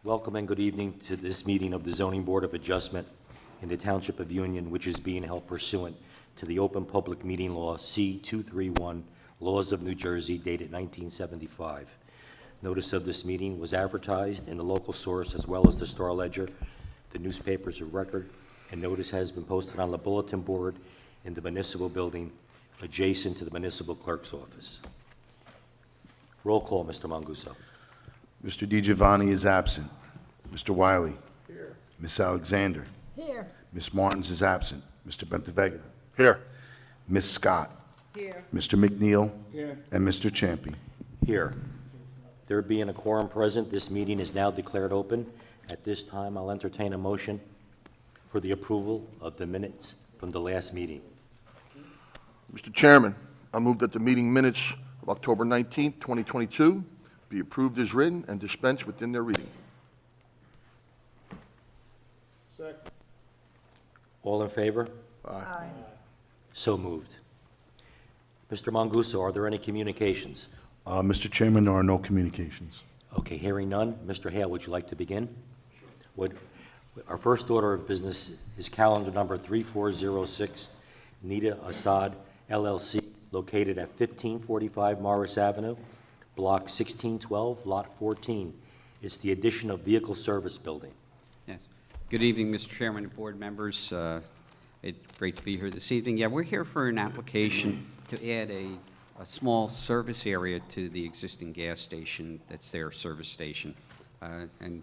Welcome and good evening to this meeting of the Zoning Board of Adjustment in the Township of Union, which is being held pursuant to the Open Public Meeting Law C-231, Laws of New Jersey, dated 1975. Notice of this meeting was advertised in the local source as well as the Star Ledger, the newspapers of record, and notice has been posted on the bulletin board in the municipal building adjacent to the municipal clerk's office. Roll call, Mr. Manguso. Mr. DiGiovanni is absent. Mr. Wiley. Here. Ms. Alexander. Here. Ms. Martins is absent. Mr. Bentavega. Here. Ms. Scott. Here. Mr. McNeil. Here. And Mr. Champy. Here. There being a quorum present, this meeting is now declared open. At this time, I'll entertain a motion for the approval of the minutes from the last meeting. Mr. Chairman, I move that the meeting minutes of October 19th, 2022 be approved as written and dispensed within their reading. Second. All in favor? Aye. So moved. Mr. Manguso, are there any communications? Mr. Chairman, there are no communications. Okay, hearing none. Mr. Hale, would you like to begin? Sure. Our first order of business is calendar number 3406, Nita Assad, LLC, located at 1545 Morris Avenue, Block 1612, Lot 14. It's the addition of vehicle service building. Yes. Good evening, Mr. Chairman and board members. It's great to be here this evening. Yeah, we're here for an application to add a small service area to the existing gas station that's their service station. And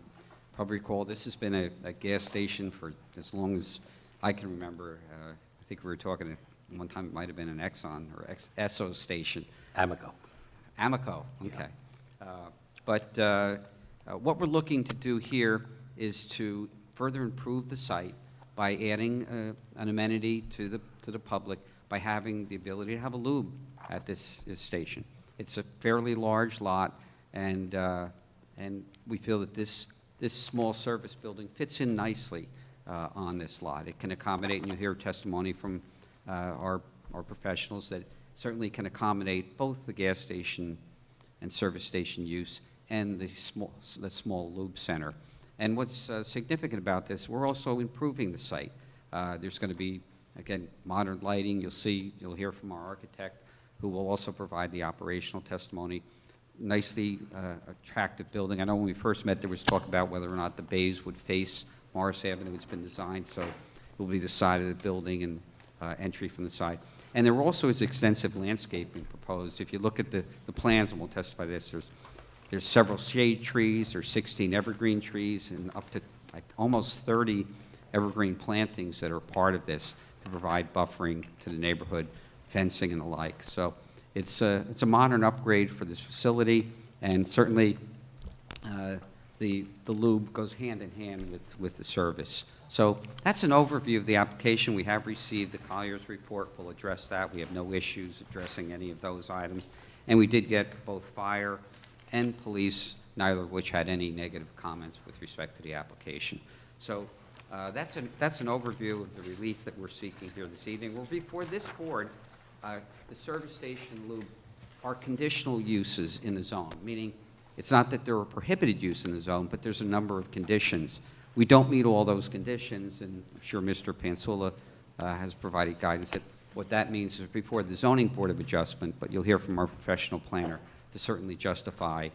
probably recall this has been a gas station for as long as I can remember. I think we were talking at one time it might have been an Exxon or Esso station. Amico. Amico, okay. But what we're looking to do here is to further improve the site by adding an amenity to the public by having the ability to have a lube at this station. It's a fairly large lot, and we feel that this small service building fits in nicely on this lot. It can accommodate, and you'll hear testimony from our professionals that certainly can accommodate both the gas station and service station use and the small lube center. And what's significant about this, we're also improving the site. There's going to be, again, modern lighting. You'll hear from our architect, who will also provide the operational testimony. Nicely attractive building. I know when we first met, there was talk about whether or not the bays would face Morris Avenue. It's been designed so it will be the side of the building and entry from the side. And there also is extensive landscaping proposed. If you look at the plans, and we'll testify to this, there's several shade trees, there's 16 evergreen trees, and up to like almost 30 evergreen plantings that are part of this to provide buffering to the neighborhood, fencing and the like. So it's a modern upgrade for this facility, and certainly the lube goes hand in hand with the service. So that's an overview of the application. We have received the Collier's report. We'll address that. We have no issues addressing any of those items. And we did get both fire and police, neither of which had any negative comments with respect to the application. So that's an overview of the relief that we're seeking here this evening. Well, before this board, the service station lube are conditional uses in the zone, meaning it's not that they're a prohibited use in the zone, but there's a number of conditions. We don't meet all those conditions, and I'm sure Mr. Pansula has provided guidance that what that means is before the Zoning Board of Adjustment, but you'll hear from our professional planner to certainly justify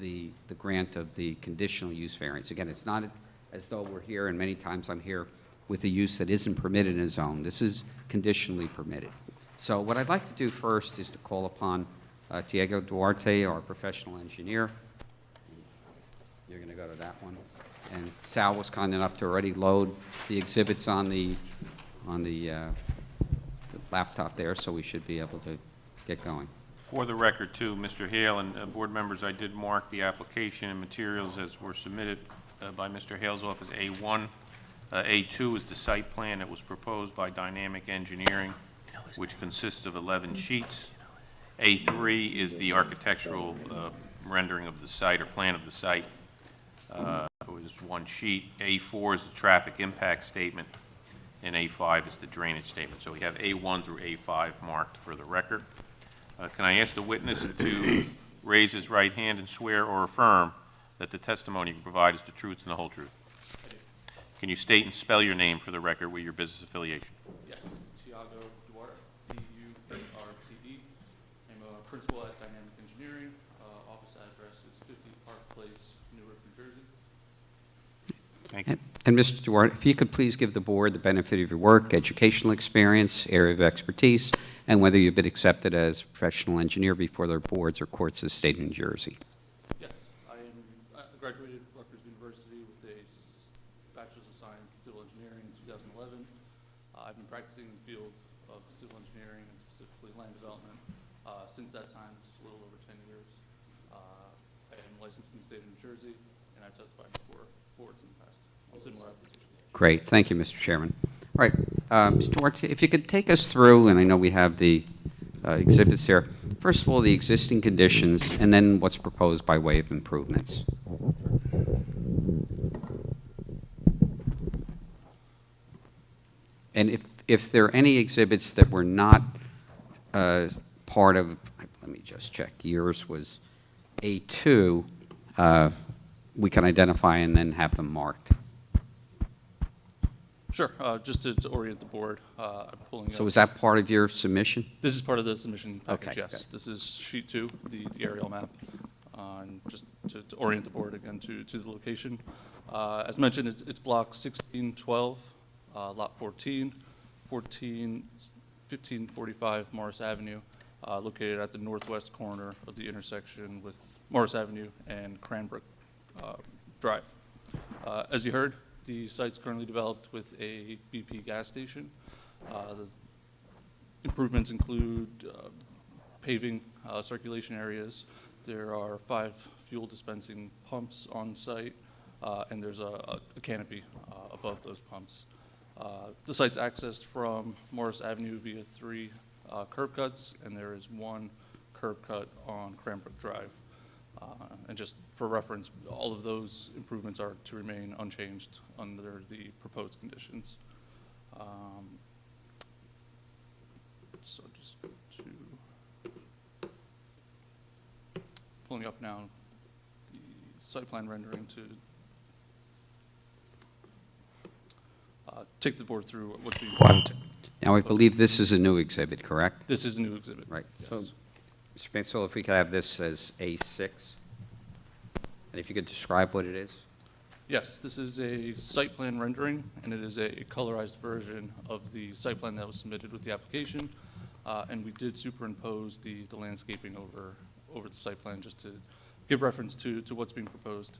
the grant of the conditional use variance. Again, it's not as though we're here, and many times I'm here with a use that isn't permitted in a zone. This is conditionally permitted. So what I'd like to do first is to call upon Diego Duarte, our professional engineer. You're going to go to that one. And Sal was kind enough to already load the exhibits on the laptop there, so we should be able to get going. For the record, too, Mr. Hale and board members, I did mark the application and materials as were submitted by Mr. Hale's office A1. A2 is the site plan that was proposed by Dynamic Engineering, which consists of 11 sheets. A3 is the architectural rendering of the site or plan of the site. It was one sheet. A4 is the traffic impact statement, and A5 is the drainage statement. So we have A1 through A5 marked for the record. Can I ask the witness to raise his right hand and swear or affirm that the testimony you provide is the truth and the whole truth? Can you state and spell your name for the record with your business affiliation? Yes, Tiago Duarte, D-U-A-R-T-E. I'm a principal at Dynamic Engineering. Office address is 50 Park Place, Newark, New Jersey. Thank you. And Mr. Duarte, if you could please give the board the benefit of your work, educational experience, area of expertise, and whether you've been accepted as a professional engineer before their boards or courts of the state of New Jersey. Yes, I graduated Rutgers University with a Bachelor's of Science in Civil Engineering in 2011. I've been practicing in the field of civil engineering and specifically land development since that time, just a little over 10 years. I am licensed in the state of New Jersey, and I've testified before boards in the past on similar applications. Great, thank you, Mr. Chairman. All right, Mr. Duarte, if you could take us through, and I know we have the exhibits here. First of all, the existing conditions, and then what's proposed by way of improvements. And if there are any exhibits that were not part of, let me just check, yours was A2, we can identify and then have them marked. Sure, just to orient the board, I'm pulling So up. is that part of your submission? This is part of the submission package, Okay, yes. good. This is sheet 2, the aerial map, and just to orient the board again to the location. As mentioned, it's block 1612, lot 14, 1545 Morris Avenue, located at the northwest corner of the intersection with Morris Avenue and Cranbrook Drive. As you heard, the site's currently developed with a BP gas station. The improvements include paving circulation areas. There are 5 fuel dispensing pumps on site, and there's a canopy above those pumps. The site's accessed from Morris Avenue via 3 curb cuts, and there is 1 curb cut on Cranbrook Drive. And just for reference, all of those improvements are to remain unchanged under the proposed conditions. So just to, pulling up now the site plan rendering to take the board through what's being. Now, I believe this is a new exhibit, correct? This is a new exhibit. Right. Yes. So, Mr. Mansell, if we could have this as A6, and if you could describe what it is? Yes, this is a site plan rendering, and it is a colorized version of the site plan that was submitted with the application. And we did superimpose the landscaping over the site plan just to give reference to what's being proposed.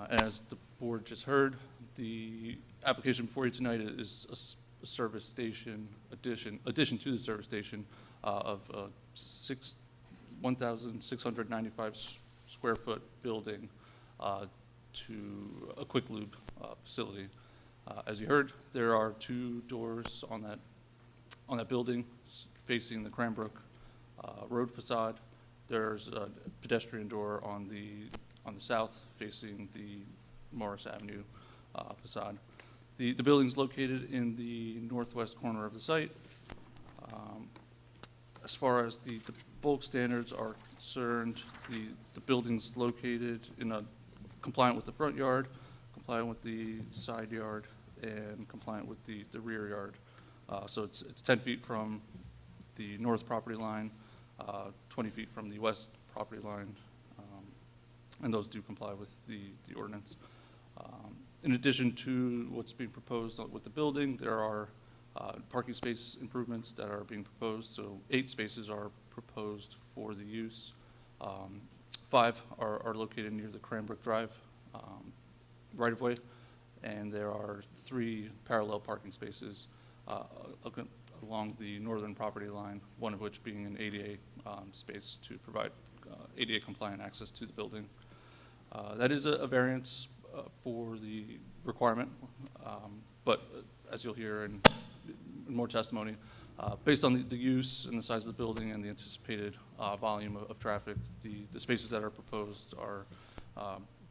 And as the board just heard, the application before you tonight is a service station addition to the service station of 1,695 square foot building to a quick lube facility. As you heard, there are 2 doors on that building facing the Cranbrook road facade. There's a pedestrian door on the south facing the Morris Avenue facade. The building's located in the northwest corner of the site. As far as the bulk standards are concerned, the building's located in a compliant with the front yard, compliant with the side yard, and compliant with the rear yard. So it's 10 feet from the north property line, 20 feet from the west property line, and those do comply with the ordinance. In addition to what's being proposed with the building, there are parking space improvements that are being proposed. So 8 spaces are proposed for the use. 5 are located near the Cranbrook Drive right-of-way, and there are 3 parallel parking spaces along the northern property line, one of which being an ADA space to provide ADA compliant access to the building. That is a variance for the requirement, but as you'll hear in more testimony, based on the use and the size of the building and the anticipated volume of traffic, the spaces that are proposed are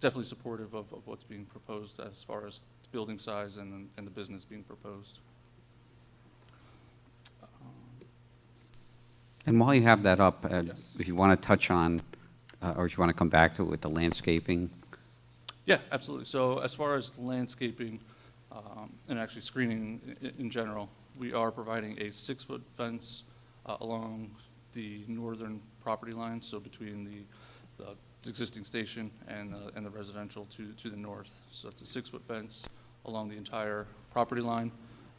definitely supportive of what's being proposed as far as the building size and the business being proposed. And while you have that up, Yes. if you want to touch on or do you want to come back to it with the landscaping? Yeah, absolutely. So as far as landscaping and actually screening in general, we are providing a 6-foot fence along the northern property line, so between the existing station and the residential to the north. So it's a 6-foot fence along the entire property line.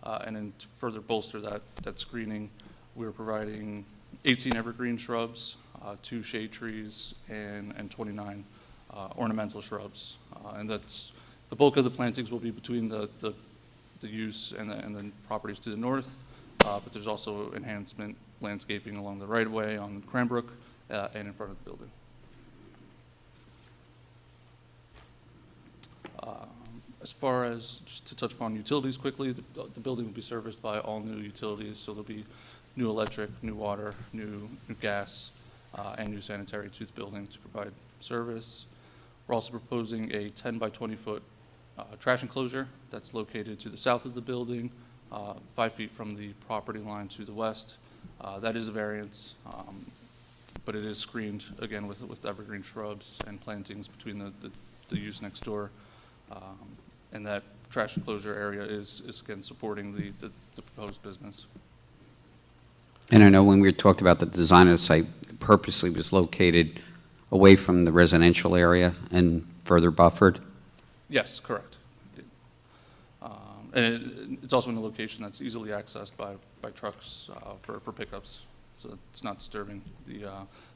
And then to further bolster that screening, we're providing 18 evergreen shrubs, 2 shade trees, and 29 ornamental shrubs. And that's, the bulk of the plantings will be between the use and the properties to the north, but there's also enhancement landscaping along the right-of-way on Cranbrook and in front of the building. As far as, just to touch upon utilities quickly, the building will be serviced by all new utilities, so there'll be new electric, new water, new gas, and new sanitary to the building to provide service. We're also proposing a 10 by 20 foot trash enclosure that's located to the south of the building, 5 feet from the property line to the west. That is a variance, but it is screened, again, with evergreen shrubs and plantings between the use next door. And that trash enclosure area is again, supporting the proposed business. And I know when we talked about the design of the site, it purposely was located away from the residential area and further buffered? Yes, correct. And it's also in a location that's easily accessed by trucks for pickups, so it's not disturbing the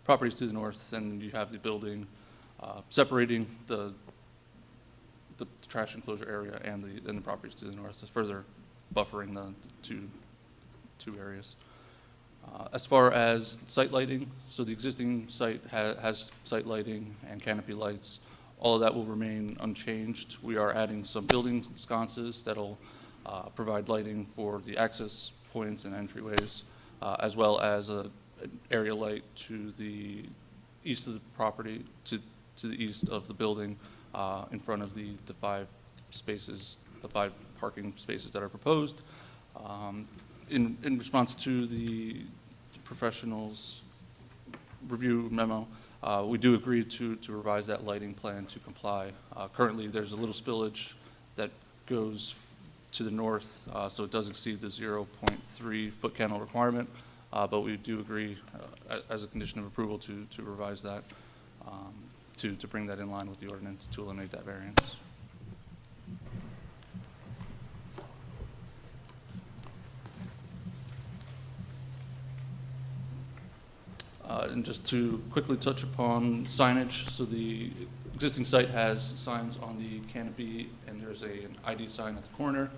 properties to the north, and you have the building separating the trash enclosure area and the properties to the north, further buffering the two areas. As far as site lighting, so the existing site has site lighting and canopy lights. All of that will remain unchanged. We are adding some building sconces that'll provide lighting for the access points and entryways, as well as an area light to the east of the property, to the east of the building, in front of the 5 spaces, the 5 parking spaces that are proposed. In response to the professionals' review memo, we do agree to revise that lighting plan to comply. Currently, there's a little spillage that goes to the north, so it does exceed the 0.3 foot candle requirement, but we do agree as a condition of approval to revise that, to bring that in line with the ordinance to eliminate that variance. And just to quickly touch upon signage, so the existing site has signs on the canopy, and there's an ID sign at the corner.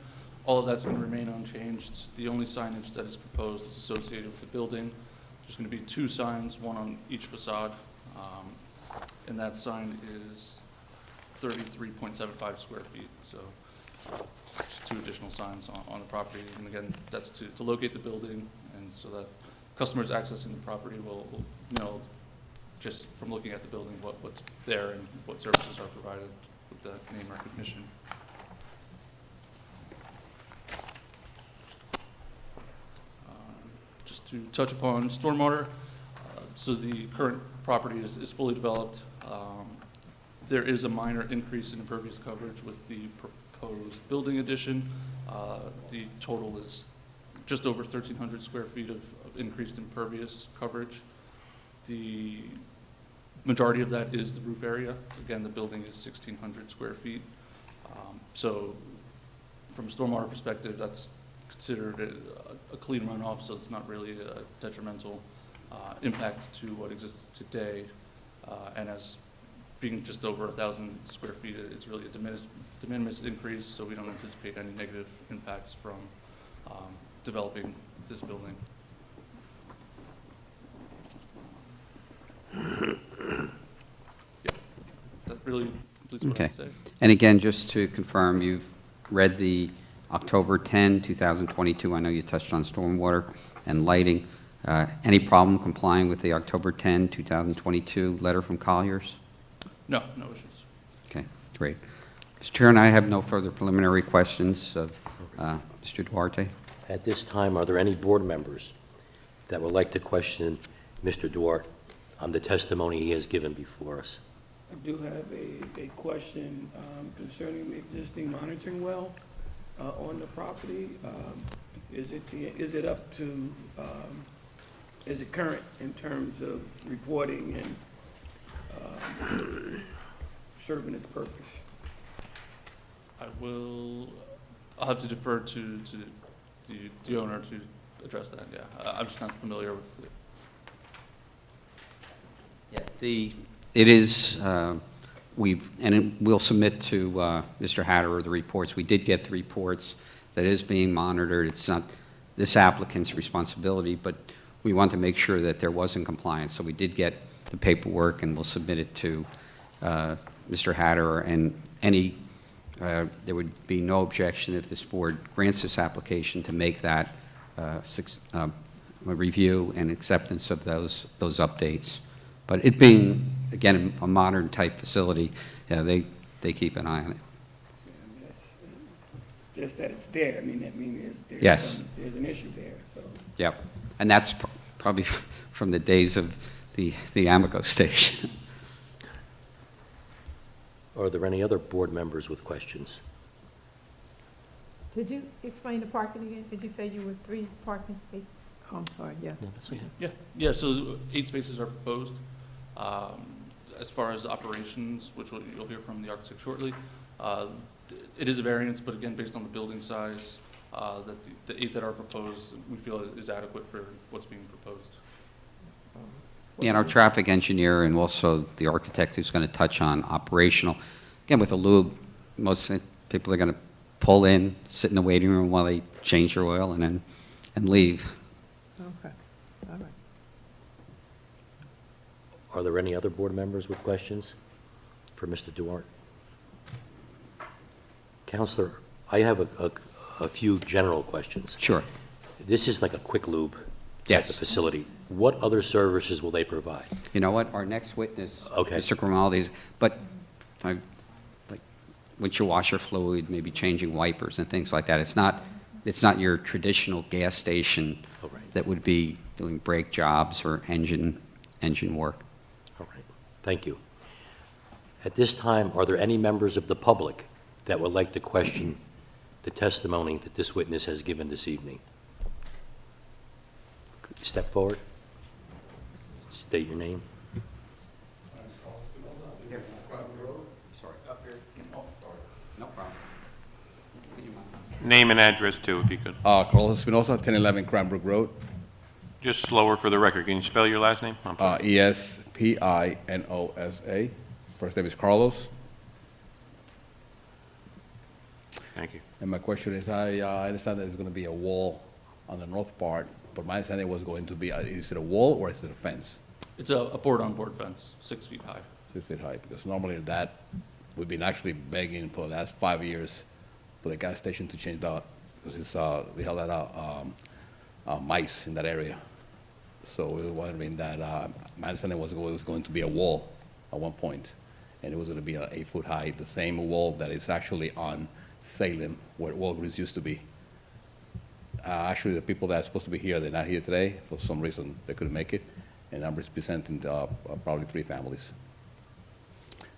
All of that's going to remain unchanged. The only signage that is proposed is associated with the building. There's going to be 2 signs, one on each facade, and that sign is 33.75 square feet. So just 2 additional signs on the property. And again, that's to locate the building, and so that customers accessing the property will know just from looking at the building what's there and what services are provided with that name recognition. Just to touch upon stormwater, so the current property is fully developed. There is a minor increase in impervious coverage with the proposed building addition. The total is just over 1,300 square feet of increased impervious coverage. The majority of that is the roof area. Again, the building is 1,600 square feet. So from a stormwater perspective, that's considered a clean runoff, so it's not really a detrimental impact to what exists today. And as being just over 1,000 square feet, it's really a de minimis increase, so we don't anticipate any negative impacts from developing this building. Yeah, that really completes what Okay. I'd say. And again, just to confirm, you've read the October 10, 2022, I know you touched on stormwater and lighting. Any problem complying with the October 10, 2022 letter from Colliers? No issues. Okay, great. Mr. Chair, and I have no further preliminary questions of Mr. Duarte. At this time, are there any board members that would like to question Mr. Duarte the testimony he has given before us. I do have a question concerning the existing monitoring well on the property. Is it up to, is it current in terms of reporting and serving its purpose? I'll have to defer to the owner to address that, yeah. I'm just not familiar with it. It is, we'll submit to Mr. Hatter the reports. We did get the reports that is being monitored. It's not this applicant's responsibility, but we want to make sure that there wasn't compliance. So we did get the paperwork, and we'll submit it to Mr. Hatter, and there would be no objection if this board grants this application to make that a review and acceptance of those updates. But it being, again, a modern type facility, they keep an eye on it. Just that it's there. I mean, Yes. There's an issue there, so. Yep. And that's probably from the days of the Amico station. Are there any other board members with questions? Did you explain the parking again? Did you say you were 3 parking spaces? Oh, I'm sorry, yes. Yeah, so 8 spaces are proposed. As far as operations, which you'll hear from the architect shortly, it is a variance, but again, based on the building size, that the 8 that are proposed, we feel is adequate for what's being proposed. And our traffic engineer and also the architect who's going to touch on operational. Again, with the lube, most people are going to pull in, sit in the waiting room while they change their oil, and leave. Okay, all right. Are there any other board members with questions for Mr. Duarte? Counselor, I have a few general questions. Sure. This is like a quick lube type Yes. of facility. What other services will they provide? You know what? Our next witness, Okay. Mr. Grimaldi's, but like windshield washer fluid, maybe changing wipers and things like that. It's not your traditional gas station Oh, right. that would be doing brake jobs or engine work. All right, thank you. At this time, are there any members of the public that would like to question the testimony that this witness has given this evening? Could you step forward? State your name. No problem. Name and address, too, if you could. Carlos Espinosa, 1011 Cranbrook Road. Just slower for the record. Can you spell your last name? I'm sorry. Espinosa. First name is Carlos. Thank you. And my question is, I understand that there's going to be a wall on the north part, but my understanding was going to be, is it a wall or is it a fence? It's a board-on-board fence, 6 feet high. 6 feet high, because normally that, we've been actually begging for the last 5 years for the gas station to change that, because it's, we held out mice in that area. So we were wondering that, my understanding was it was going to be a wall at one point, and it was going to be 8 foot high, the same wall that is actually on Salem, where Walgreens used to be. Actually, the people that are supposed to be here, they're not here today. For some reason, they couldn't make it, and I'm representing probably 3 families.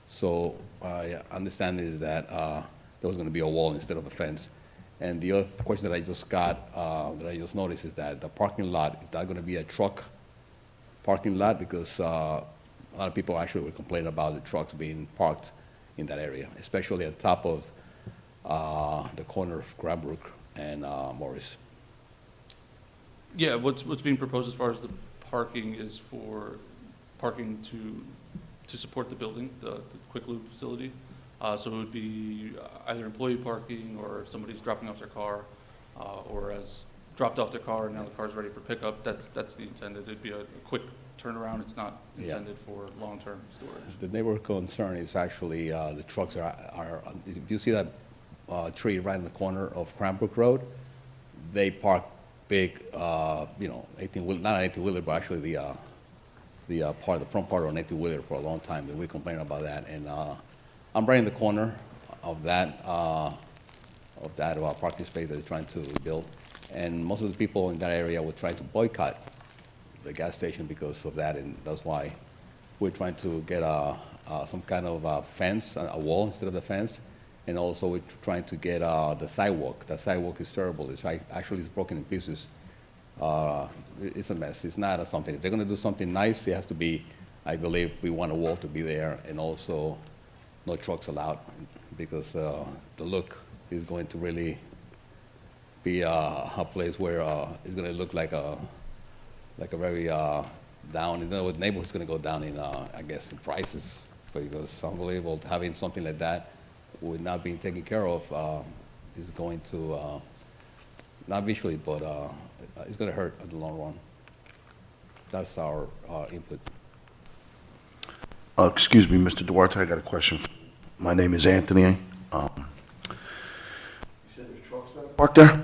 So I understand is that there was going to be a wall instead of a fence. And the other question that I just got, that I just noticed is that the parking lot, is that going to be a truck parking lot? Because a lot of people actually were complaining about the trucks being parked in that area, especially on top of the corner of Cranbrook and Morris. Yeah, what's being proposed as far as the parking is for parking to support the building, the quick lube facility. So it would be either employee parking or somebody's dropping off their car, or as dropped off their car and now the car's ready for pickup. That's the intended. It'd be a quick turnaround. It's not intended for long-term storage. The neighborhood concern is actually the trucks are if you see that tree right in the corner of Cranbrook Road, they park big, 18-wheeler, not an 18-wheeler, but actually the front part of an 18-wheeler for a long time. And we complained about that. And I'm right in the corner of that parking space that they're trying to build. And most of the people in that area were trying to boycott the gas station because of that, and that's why we're trying to get some kind of fence, a wall instead of the fence. And also we're trying to get the sidewalk. The sidewalk is terrible. Actually it's broken in pieces. It's a mess. It's not something. If they're going to do something nice, it has to be, I believe, we want a wall to be there, and also no trucks allowed, because the look is going to really be a place where it's going to look like a very down. You know, the neighborhood's going to go down in, I guess, in prices, because it's unbelievable having something like that with not being taken care of is going to not visually, but it's going to hurt in the long run. That's our input. Excuse me, Mr. Duarte, I got a question. My name is Anthony. You said there's trucks that are parked there?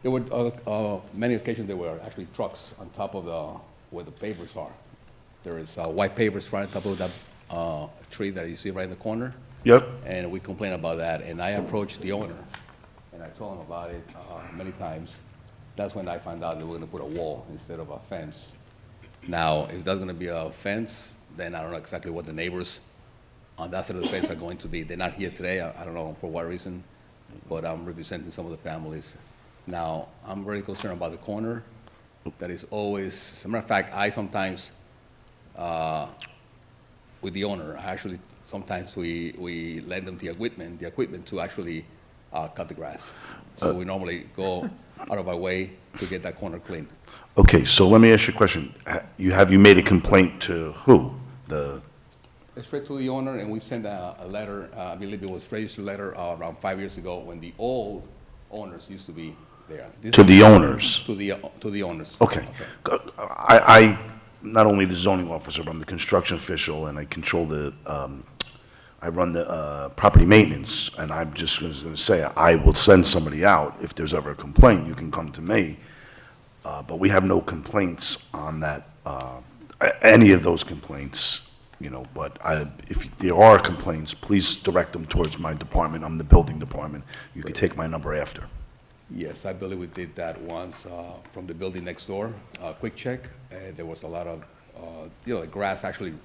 There were many occasions there were actually trucks on top of where the pavers are. There is white pavers right on top of that tree that you see right in the corner. Yep. And we complained about that, and I approached the owner, and I told him about it many times. That's when I found out they were going to put a wall instead of a fence. Now, if that's going to be a fence, then I don't know exactly what the neighbors on that side of the fence are going to be. They're not here today. I don't know for what reason, but I'm representing some of the families. Now, I'm very concerned about the corner. That is always, as a matter of fact, I sometimes, with the owner, sometimes we lend them the equipment to actually cut the grass. So we normally go out of our way to get that corner clean. Okay, so let me ask you a question. Have you made a complaint to who? Straight to the owner, and we sent a letter, I believe it was a registered letter around 5 years ago when the old owners used to be there. To the owners? To the owners. Okay. I, not only the zoning officer, but I'm the construction official, and I control I run the property maintenance, and I'm just going to say, I will send somebody out. If there's ever a complaint, you can come to me. But we have no complaints on that, any of those complaints, you know, but if there are complaints, please direct them towards my department. I'm the building department. You can take my number after. Yes, I believe we did that once from the building next door, quick check, and there was a lot of, the grass actually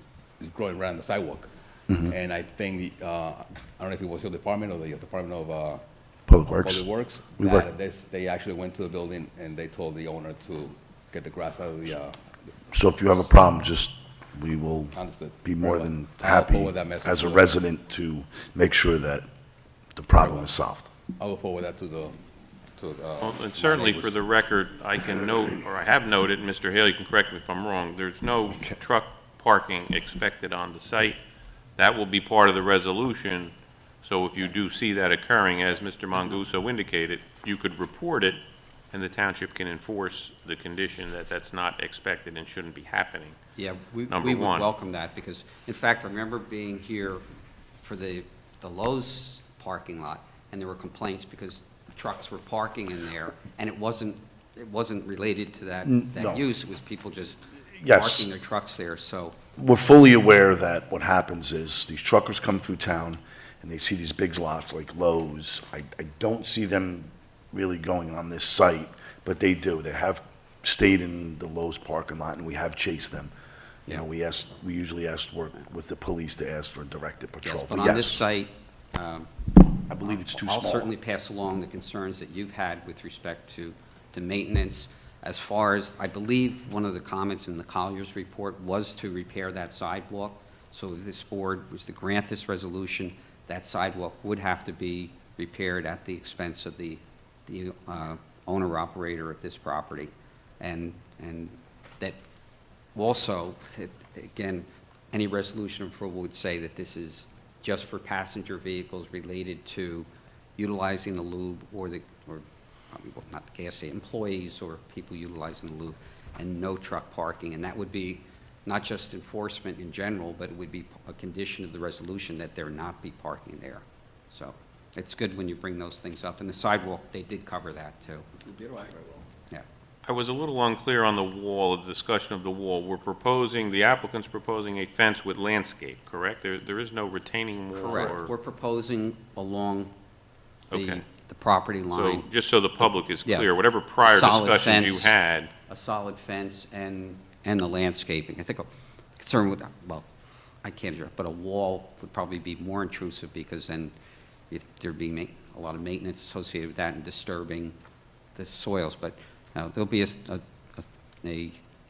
is growing around the sidewalk. Mm-hmm. And I think, I don't know if it was your department or the Department of Public Works. Public Works, they actually went to the building and they told the owner to get the grass out of the. So if you have a problem, we will Understood. be more Very than well. I'll happy forward that message as a to- resident to make sure that the problem is solved. I will forward that to the. Well, and my certainly neighbors. for the record, I can note, or I have noted, Mr. Hale, you can correct me if I'm wrong, there's no truck parking expected on the site. That will be part of the resolution, so if you do see that occurring, as Mr. Manguso indicated, you could report it, and the township can enforce the condition that that's not expected and shouldn't be happening. Yeah, we Number would one. welcome that, because, in fact, I remember being here for the Lowe's parking lot, and there were complaints because trucks were parking in there, and it wasn't related to that No. use, it was people just Yes. parking their trucks there, so, We're fully aware that what happens is these truckers come through town and they see these big lots like Lowe's. I don't see them really going on this site, but they do. They have stayed in the Lowe's parking lot and we have chased them. You know, we usually work with the police to ask for directed patrol. yes, but on this yes, site, I believe it's too I'll small. certainly pass along the concerns that you've had with respect to maintenance. As far as, I believe, one of the comments in the Collier's report was to repair that sidewalk. So if this board was to grant this resolution, that sidewalk would have to be repaired at the expense of the owner-operator of this property. And that also, again, any resolution approval would say that this is just for passenger vehicles related to utilizing the loop or well, not the gas station, employees or people utilizing the loop, and no truck parking. And that would be not just enforcement in general, but it would be a condition of the resolution that there not be parking there. So it's good when you bring those things up. And the sidewalk, they did cover that, too. Yeah. I was a little unclear on the wall, the discussion of the wall. The applicant's proposing a fence with landscape, correct? There is no retaining wall? Correct. We're proposing along Okay. the property line. So, just so the public is Yeah. clear, whatever prior Solid discussions you fence. had, A solid fence and the landscaping. I think I'm concerned with, well, I can't address, but a wall would probably be more intrusive, because then if there'd be a lot of maintenance associated with that and disturbing the soils. But there'll be a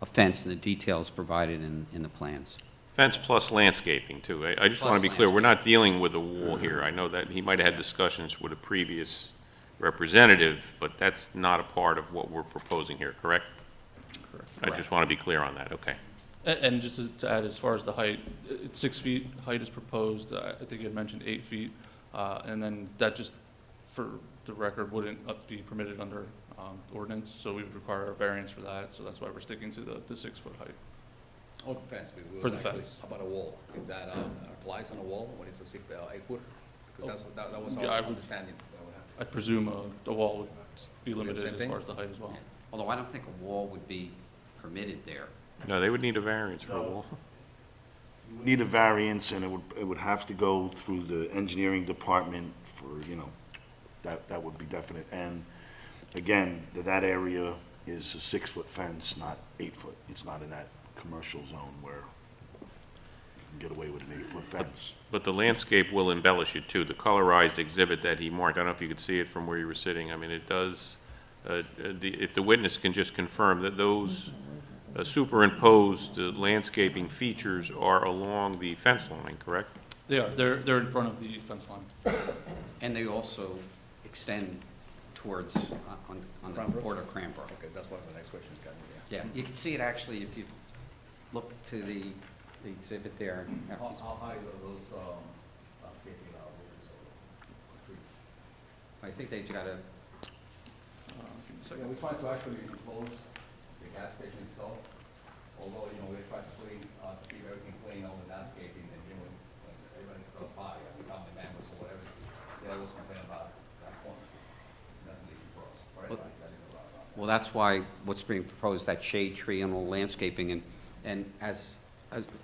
fence, and the details provided in the plans. Fence plus landscaping, too. I just want to be Plus clear, we're not dealing with a wall here. I know that he might have had discussions with a previous representative, but that's not a part of what we're proposing here, correct? I just want to be clear on that, okay. And just to add, as far as the height, it's 6 feet, height is proposed, I think you had mentioned 8 feet, and then that just, for the record, wouldn't be permitted under ordinance, so we would require a variance for that, so that's why we're sticking to the 6-foot height. Oh, the fence. we For the actually- fence. How about a wall? If that applies on a wall, when it's a 6, 8 foot? Because that was Yeah, our I would- understanding. I presume the wall would be limited same as thing? far as the height as well. Although I don't think a wall would be permitted there. No, they would need a variance for a wall. You would need a variance, and it would have to go through the engineering department for, that would be definite. And again, that area is a 6-foot fence, not 8 foot. It's not in that commercial zone where you can get away with an 8-foot fence. But the landscape will embellish it, too. The colorized exhibit that he marked, I don't know if you could see it from where you were sitting. I mean, it does, if the witness can just confirm that those superimposed landscaping features are along the fence line, correct? They are, they're in front of the fence line. And they also extend towards, on the Cranbrook? border of Cranbrook. Okay, that's why the next question is coming, yeah. Yeah, you can see it actually if you look to the exhibit there. How high are those landscaping trees? I think they got a, Yeah, we're trying to actually enclose the gas station itself, although, we're trying to keep everything clean, all the landscaping, and, when everybody goes by, we family members or whatever, they always complain about that corner. That's an issue for us, for everybody, that is a lot. well, that's why what's being proposed, that shade tree and all landscaping, and as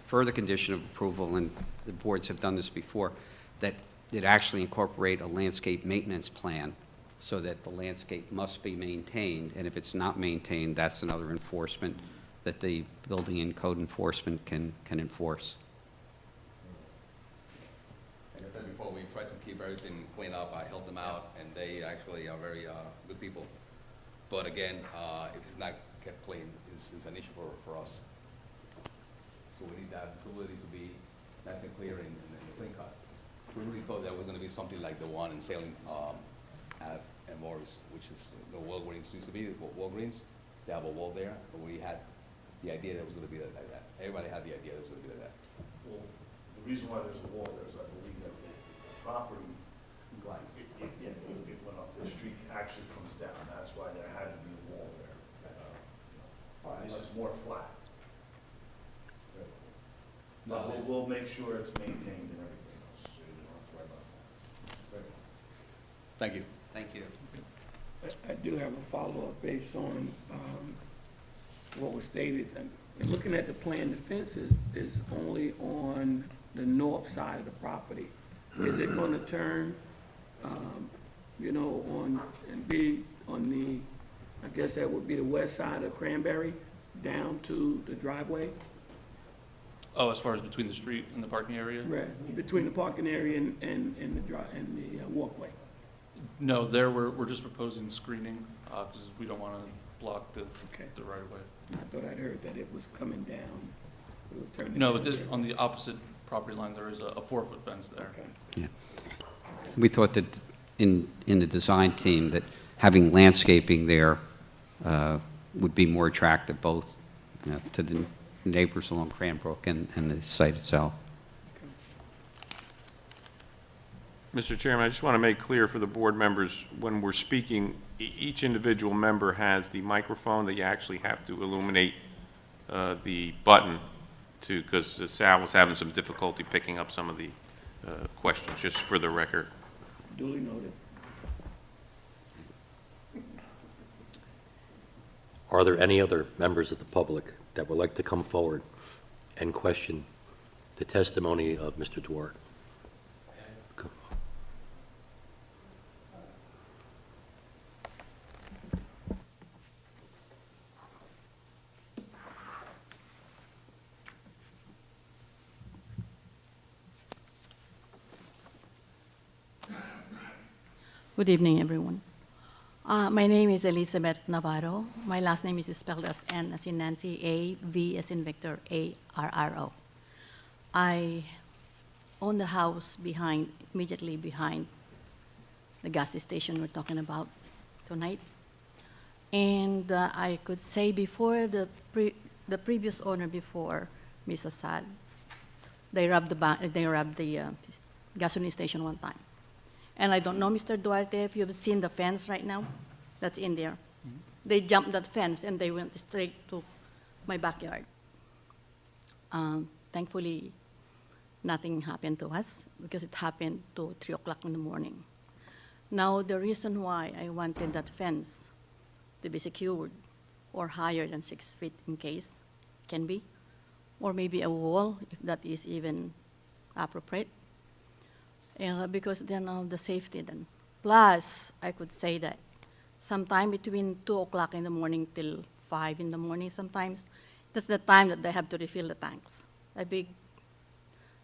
further condition of approval, and the boards have done this before, that it actually incorporate a landscape maintenance plan, so that the landscape must be maintained, and if it's not maintained, that's another enforcement that the building and code enforcement can enforce. Like I said before, we try to keep everything cleaned up, I help them out, and they actually are very good people. But again, if it's not kept clean, it's an issue for us. So we need that facility to be nice and clear in the clean cut. We really thought there was gonna be something like the one in Salem, Ave and Morris, which is the Walgreens used to be, Walgreens. They have a wall there, but we had the idea that it was gonna be like that. Everybody had the idea that it was gonna be like that. Well, the reason why there's a wall there is I believe that the property, it went up, the street actually comes down, that's why there had to be a wall there. This is more flat. But we'll make sure it's maintained and everything else, so you don't have to worry about that. Thank you. Thank you. I do have a follow-up based on what was stated. And looking at the plan, the fence is only on the north side of the property. Is it going to turn, on, and be on the, I guess that would be the west side of Cranberry, down to the driveway? Oh, as far as between the street and the parking area? Right, between the parking area and the walkway? No, we're just proposing screening, because we don't want to block the right of way. I thought I'd heard that it was coming down. It was turning No, down. but on the opposite property line, there is a 4-foot fence there. Okay. We thought that in the design team, that having landscaping there would be more attractive, both to the neighbors along Cranbrook and the site itself. Mr. Chairman, I just want to make clear for the board members, when we're speaking, each individual member has the microphone that you actually have to illuminate the button to, because Sal was having some difficulty picking up some of the questions, just for the record. Duly noted. Are there any other members of the public that would like to come forward and question the testimony of Mr. Dwar? Good evening, everyone. My name is Elizabeth Navarro. My last name is spelled as N as in Nancy, A, V as in Victor, A-R-R-O. I own the house immediately behind the gas station we're talking about tonight. And I could say before the previous owner before Ms. Assad, they robbed the gasoline station one time. And I don't know, Mr. Duarte, if you've seen the fence right now that's in there. They jumped that fence and they went straight to my backyard. Thankfully, nothing happened to us because it happened to 3 o'clock in the morning. Now, the reason why I wanted that fence to be secured or higher than 6 feet in case can be, or maybe a wall if that is even appropriate. Because then the safety then. Plus, I could say that sometime between 2 o'clock in the morning till 5 in the morning sometimes, that's the time that they have to refill the tanks. A big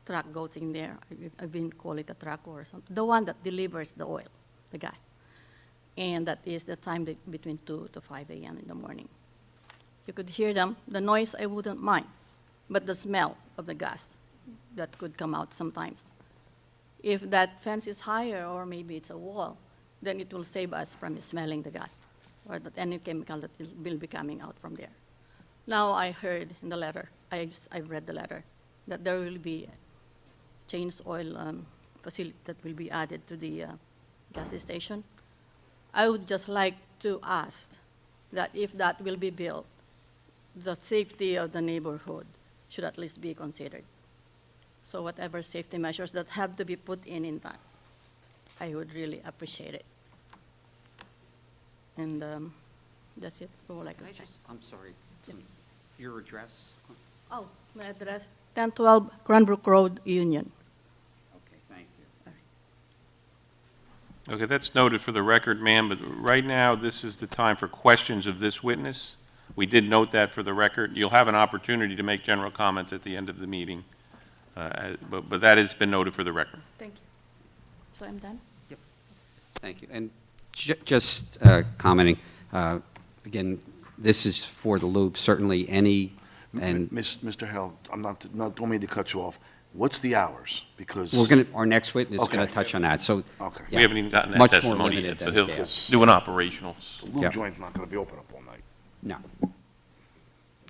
truck goes in there. I've been call it a truck or something. The one that delivers the oil, the gas. And that is the time between 2 to 5 a.m. in the morning. You could hear them. The noise I wouldn't mind, but the smell of the gas that could come out sometimes. If that fence is higher or maybe it's a wall, then it will save us from smelling the gas or that any chemical that will be coming out from there. Now I heard in the letter, I've read the letter, that there will be a change oil facility that will be added to the gas station. I would just like to ask that if that will be built, the safety of the neighborhood should at least be considered. So whatever safety measures that have to be put in that, I would really appreciate it. And that's it, all I can say. I'm sorry, your address? Oh, my address, 1012 Cranbrook Road, Union. Okay, thank you. Okay, that's noted for the record, ma'am, but right now, this is the time for questions of this witness. We did note that for the record. You'll have an opportunity to make general comments at the end of the meeting, but that has been noted for the record. Thank you. So I'm done? Thank you. And just commenting, again, this is for the loop, certainly any, and Mr. Hale, don't mean to cut you off. What's the hours? Because. our next witness is going Okay. to touch on that, so. Okay. yeah, We haven't even gotten that much more testimony limited yet, so than he'll that. do an operational. The lube Yeah. joint's not going to be open up all night. No.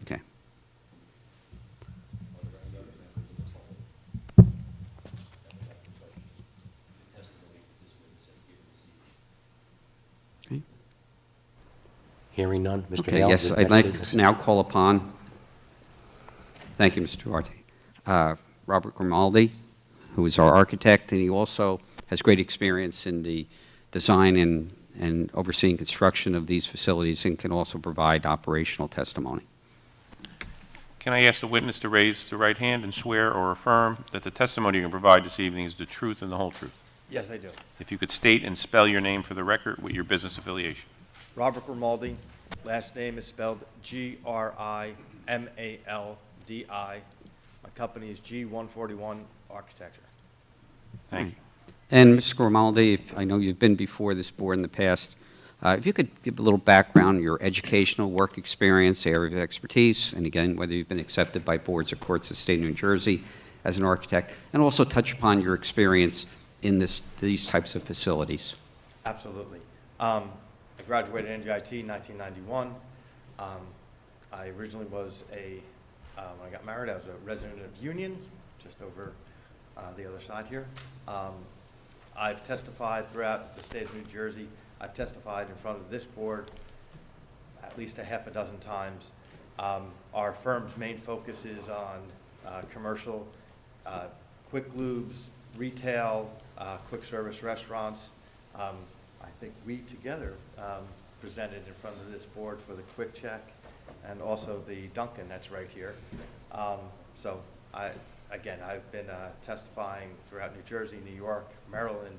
Okay. Hearing none, Mr. Okay, Hale? yes, the I'd next like witness. to now call upon, thank you, Mr. Duarte, Robert Grimaldi, who is our architect, and he also has great experience in the design and overseeing construction of these facilities and can also provide operational testimony. Can I ask the witness to raise the right hand and swear or affirm that the testimony you can provide this evening is the truth and the whole truth? Yes, I do. If you could state and spell your name for the record with your business affiliation. Robert Grimaldi, last name is spelled Grimaldi. My company is G141 Architecture. Thank you. And Mr. Grimaldi, I know you've been before this board in the past, if you could give a little background, your educational work experience, area of expertise, and again, whether you've been accepted by boards or courts of the state of New Jersey as an architect, and also touch upon your experience in these types of facilities. Absolutely. I graduated NJIT in 1991. I originally was when I got married, I was a resident of Union, just over the other side here. I've testified throughout the state of New Jersey. I've testified in front of this board at least a half a dozen times. Our firm's main focus is on commercial, quick lubes, retail, quick service restaurants. I think we together presented in front of this board for the Quick Check and also the Dunkin' that's right here. So I've been testifying throughout New Jersey, New York, Maryland,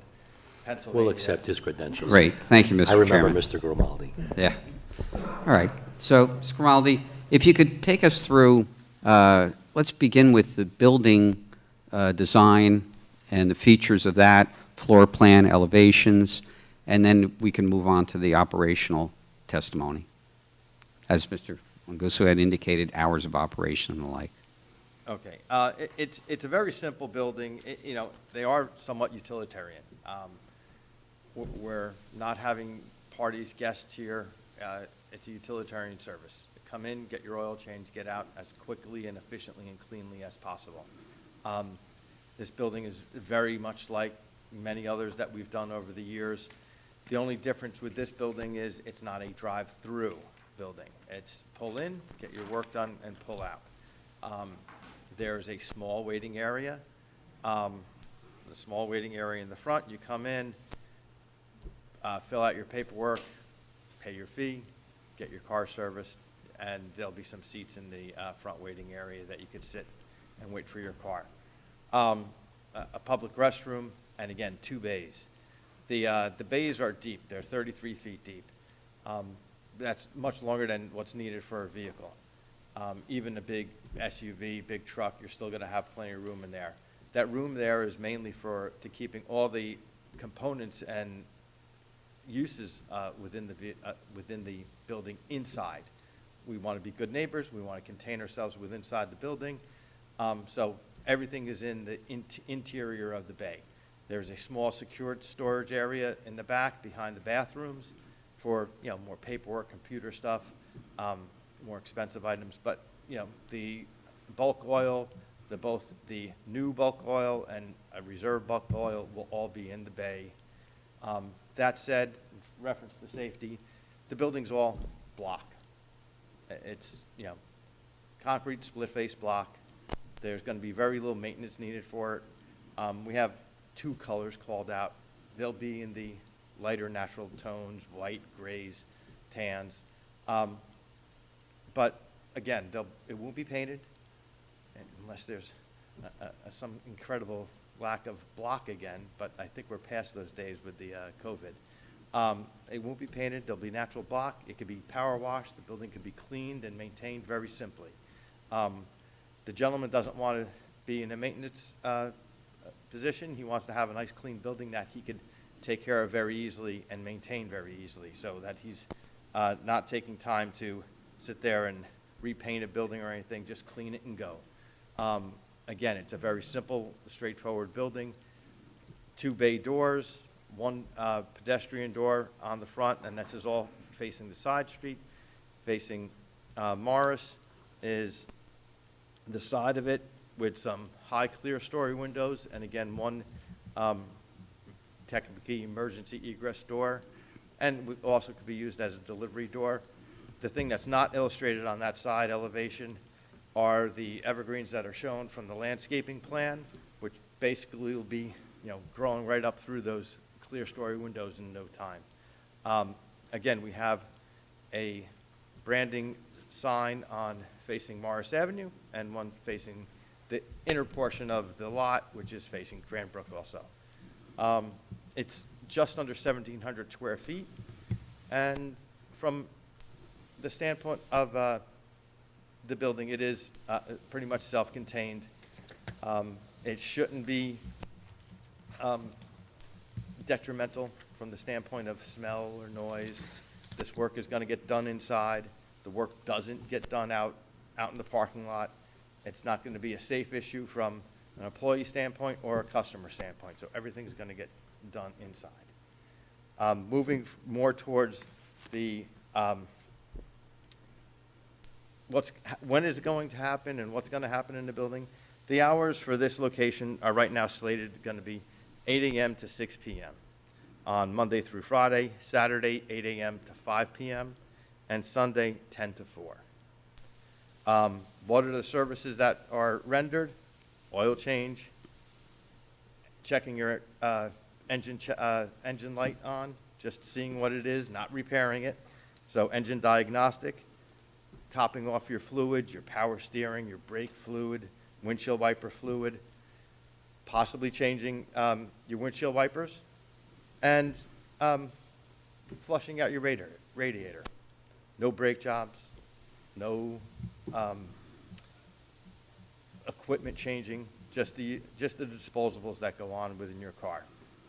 Pennsylvania. We'll accept his credentials. Great, thank you, Mr. I remember Chairman. Mr. Grimaldi. Yeah. All right. So, Mr. Grimaldi, if you could take us through, let's begin with the building design and the features of that, floor plan, elevations, and then we can move on to the operational testimony. As Mr. Manguso had indicated, hours of operation and the like. Okay, it's a very simple building. You know, they are somewhat utilitarian. We're not having parties, guests here. It's a utilitarian service. Come in, get your oil change, get out as quickly and efficiently and cleanly as possible. This building is very much like many others that we've done over the years. The only difference with this building is it's not a drive-through building. It's pull in, get your work done, and pull out. There's a small waiting area. The small waiting area in the front, you come in, fill out your paperwork, pay your fee, get your car serviced, and there'll be some seats in the front waiting area that you could sit and wait for your car. A public restroom, and again, 2 bays. The bays are deep. They're 33 feet deep. That's much longer than what's needed for a vehicle. Even a big SUV, big truck, you're still going to have plenty of room in there. That room there is mainly to keeping all the components and uses within the building inside. We want to be good neighbors. We want to contain ourselves inside the building. So everything is in the interior of the bay. There's a small secured storage area in the back behind the bathrooms for, you know, more paperwork, computer stuff, more expensive items. But, you know, the bulk oil, both the new bulk oil and a reserve bulk oil will all be in the bay. That said, in reference to safety, the building's all block. It's, you know, concrete split-face block. There's going to be very little maintenance needed for it. We have 2 colors called out. They'll be in the lighter natural tones, white, grays, tans. But again, it won't be painted unless there's some incredible lack of block again, but I think we're past those days with the COVID. It won't be painted. There'll be natural block. It could be power washed. The building could be cleaned and maintained very simply. The gentleman doesn't want to be in a maintenance position. He wants to have a nice, clean building that he could take care of very easily and maintain very easily, so that he's not taking time to sit there and repaint a building or anything, just clean it and go. Again, it's a very simple, straightforward building. 2 bay doors, 1 pedestrian door on the front, and this is all facing the side street. Facing Morris is the side of it with some high clear story windows, and again, 1 technically emergency egress door, and also could be used as a delivery door. The thing that's not illustrated on that side elevation are the evergreens that are shown from the landscaping plan, which basically will be, you know, growing right up through those clear story windows in no time. Again, we have a branding sign facing Morris Avenue and 1 facing the inner portion of the lot, which is facing Cranbrook also. It's just under 1,700 square feet, and from the standpoint of the building, it is pretty much self-contained. It shouldn't be detrimental from the standpoint of smell or noise. This work is going to get done inside. The work doesn't get done out in the parking lot. It's not going to be a safe issue from an employee standpoint or a customer standpoint, so everything's going to get done inside. Moving more towards the when is it going to happen and what's going to happen in the building. The hours for this location are right now slated going to be 8 a.m. to 6 p.m. on Monday through Friday, Saturday 8 a.m. to 5 p.m., and Sunday 10 to 4. What are the services that are rendered? Oil change, checking your engine light on, just seeing what it is, not repairing it. So engine diagnostic, topping off your fluids, your power steering, your brake fluid, windshield wiper fluid, possibly changing your windshield wipers, and flushing out your radiator. No brake jobs, no equipment changing, just the disposables that go on within your car.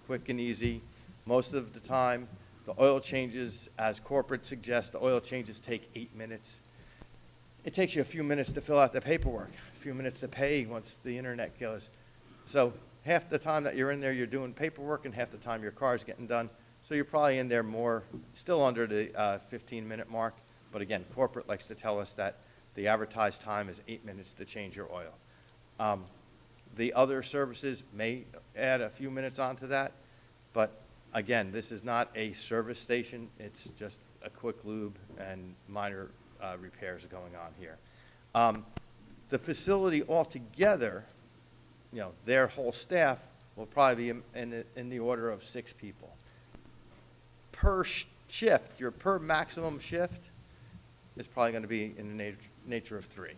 Quick and easy. Most of the time, the oil changes, as corporate suggests, the oil changes take 8 minutes. It takes you a few minutes to fill out the paperwork, a few minutes to pay once the internet goes. So half the time that you're in there, you're doing paperwork, and half the time your car's getting done. So you're probably in there more, still under the 15-minute mark. But again, corporate likes to tell us that the advertised time is 8 minutes to change your oil. The other services may add a few minutes onto that, but again, this is not a service station. It's just a quick lube and minor repairs going on here. The facility altogether, you know, their whole staff will probably be in the order of 6 people. Per shift, your per maximum shift is probably going to be in the nature of 3.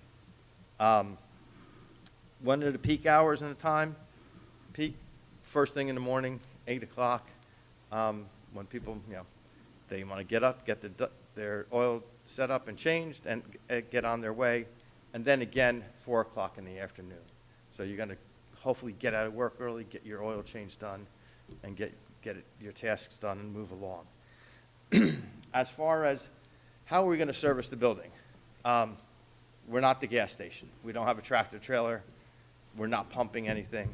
When are the peak hours in the time? Peak, first thing in the morning, 8 o'clock. When people, you know, they want to get up, get their oil set up and changed, and get on their way. And then again, 4 o'clock in the afternoon. So you're going to hopefully get out of work early, get your oil change done, and get your tasks done and move along. As far as how are we going to service the building? We're not the gas station. We don't have a tractor trailer. We're not pumping anything.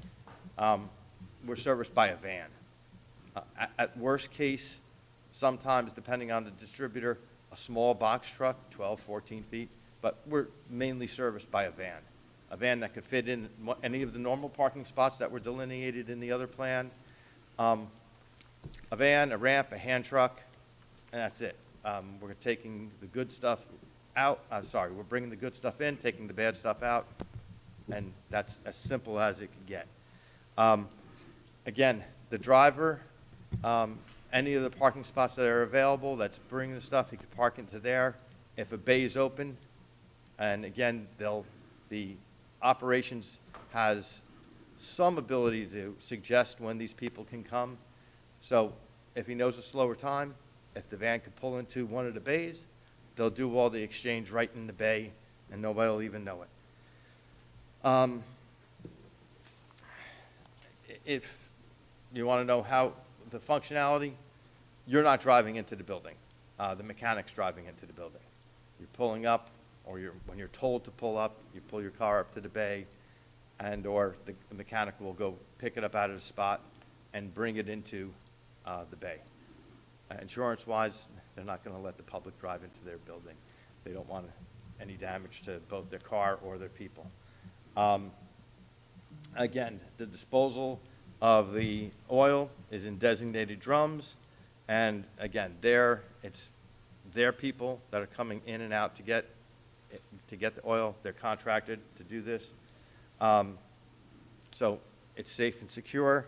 We're serviced by a van. At worst case, sometimes, depending on the distributor, a small box truck, 12, 14 feet, but we're mainly serviced by a van that could fit in any of the normal parking spots that were delineated in the other plan. A van, a ramp, a hand truck, and that's it. We're taking the good stuff out. We're bringing the good stuff in, taking the bad stuff out, and that's as simple as it can get. Again, the driver, any of the parking spots that are available that's bringing the stuff, he could park into there. If a bay is open, and again, the operations has some ability to suggest when these people can come. So if he knows a slower time, if the van could pull into one of the bays, they'll do all the exchange right in the bay, and nobody will even know it. If you want to know how the functionality, you're not driving into the building. The mechanic's driving into the building. You're pulling up, or when you're told to pull up, you pull your car up to the bay, and or the mechanic will go pick it up out of the spot and bring it into the bay. Insurance-wise, they're not going to let the public drive into their building. They don't want any damage to both their car or their people. Again, the disposal of the oil is in designated drums, and again, it's their people that are coming in and out to get the oil. They're contracted to do this. So it's safe and secure.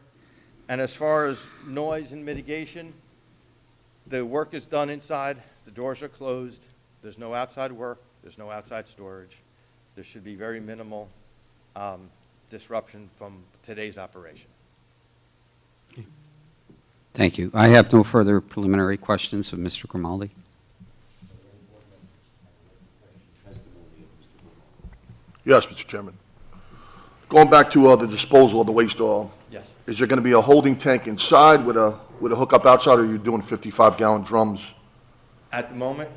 And as far as noise and mitigation, the work is done inside. The doors are closed. There's no outside work. There's no outside storage. There should be very minimal disruption from today's operation. Thank you. I have no further preliminary questions of Mr. Grimaldi. Yes, Mr. Chairman. Going back to the disposal of the waste oil. Yes. Is there going to be a holding tank inside with a hookup outside, or are you doing 55-gallon drums? At the moment,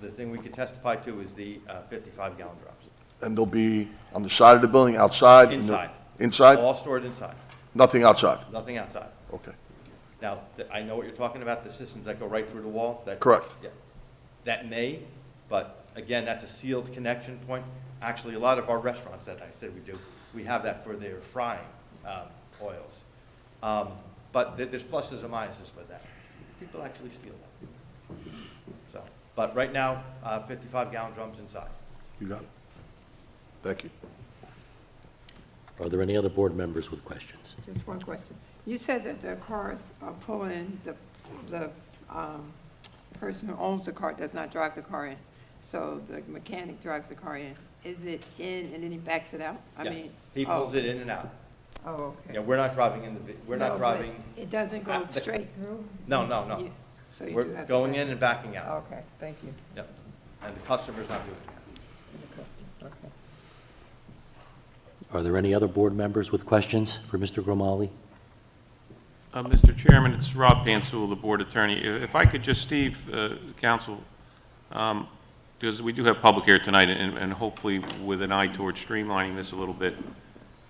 the thing we can testify to is the 55-gallon drums. And they'll be on the side of the building, outside? Inside. Inside? All stored inside. Nothing outside? Nothing outside. Okay. Now, I know what you're talking about, the systems that go right through the wall. Correct. Yeah. That may, but again, that's a sealed connection point. Actually, a lot of our restaurants that I said we do, we have that for their frying oils. But there's pluses and minuses with that. People actually steal that. So, but right now, 55-gallon drums inside. You got it. Thank you. Are there any other board members with questions? Just one question. You said that the cars are pulling, the person who owns the car does not drive the car in. So the mechanic drives the car in. Is it in and then he backs it out? Yes, he pulls it in and out. Oh, okay. Yeah, we're not driving in we're not No, driving. but it doesn't go straight through? No. Yeah, so you do We're have to going back- in and backing out. Okay, thank you. Yep. And the customer's not doing that. And the customer, okay. Are there any other board members with questions for Mr. Grimaldi? Mr. Chairman, it's Rob Pansul, the Board Attorney. If I could just, Steve, Counsel, because we do have public here tonight, and hopefully with an eye towards streamlining this a little bit,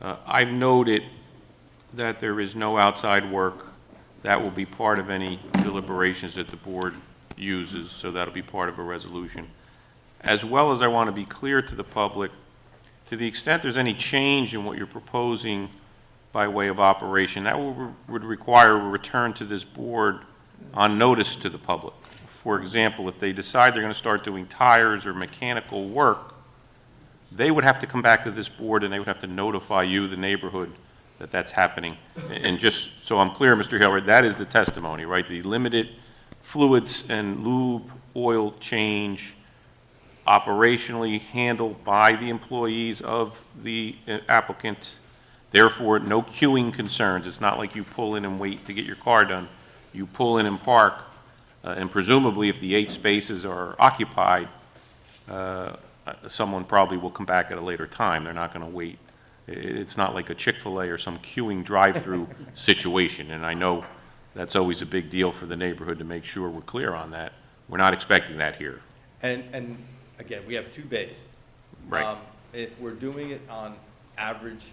I've noted that there is no outside work that will be part of any deliberations that the board uses, so that'll be part of a resolution. As well as I want to be clear to the public, to the extent there's any change in what you're proposing by way of operation, that would require a return to this board on notice to the public. For example, if they decide they're going to start doing tires or mechanical work, they would have to come back to this board and they would have to notify you, the neighborhood, that that's happening. And just so I'm clear, Mr. Hill, that is the testimony, right? The limited fluids and lube oil change operationally handled by the employees of the applicant. Therefore, no queuing concerns. It's not like you pull in and wait to get your car done. You pull in and park, and presumably if the 8 spaces are occupied, someone probably will come back at a later time. They're not going to wait. It's not like a Chick-fil-A or some queuing drive-through situation, and I know that's always a big deal for the neighborhood to make sure we're clear on that. We're not expecting that here. And again, we have 2 bays. Right. If we're doing it on average,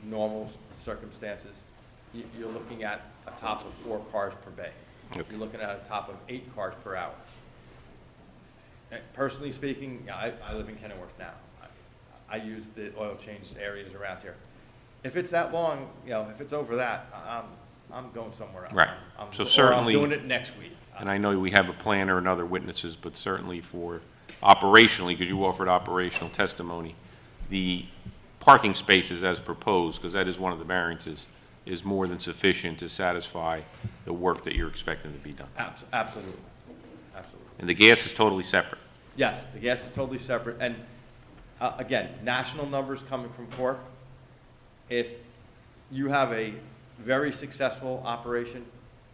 normal circumstances, you're looking at a top of 4 cars per bay. Okay. You're looking at a top of 8 cars per hour. And personally speaking, I live in Kenilworth now. I use the oil change areas around here. If it's that long, if it's over that, I'm going somewhere else. Right. So certainly, I'm doing it next week. and I know we have a planner and other witnesses, but certainly for operationally, because you offered operational testimony, the parking spaces as proposed, because that is one of the variances, is more than sufficient to satisfy the work that you're expecting to be done. Absolutely. Absolutely. And the gas is totally separate. Yes, the gas is totally separate. And again, national numbers coming from Corp. If you have a very successful operation,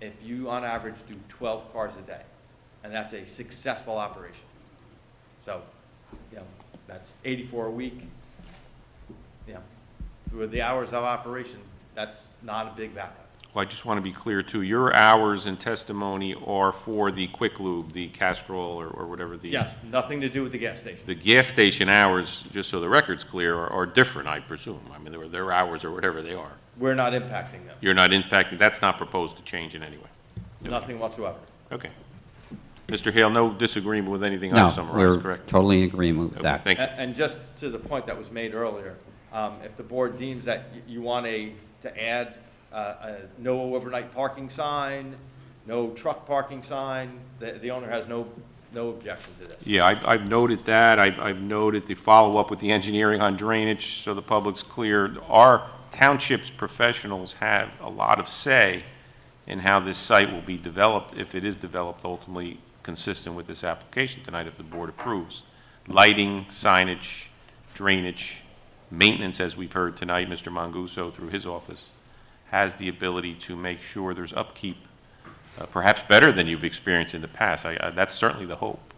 if you on average do 12 cars a day, and that's a successful operation. So, that's 84 a week. Through the hours of operation, that's not a big backup. Well, I just want to be clear, too. Your hours in testimony are for the quick lube, the Castrol, or whatever the... Yes, nothing to do with the gas station. The gas station hours, just so the record's clear, are different, I presume. I mean, their hours or whatever they are. We're not impacting them. You're not impacting, that's not proposed to change in any way? Nothing whatsoever. Okay. Mr. Hale, no disagreement with anything No, I've summarized, we're correct? totally in agreement with Okay, that. thank you. And just to the point that was made earlier, if the board deems that you want to add no overnight parking sign, no truck parking sign, the owner has no objection to this. Yeah, I've noted that. I've noted the follow-up with the engineering on drainage, so the public's clear. Our township's professionals have a lot of say in how this site will be developed, if it is developed ultimately consistent with this application tonight, if the board approves. Lighting, signage, drainage, maintenance, as we've heard tonight, Mr. Manguso, through his office, has the ability to make sure there's upkeep, perhaps better than you've experienced in the past. That's certainly the hope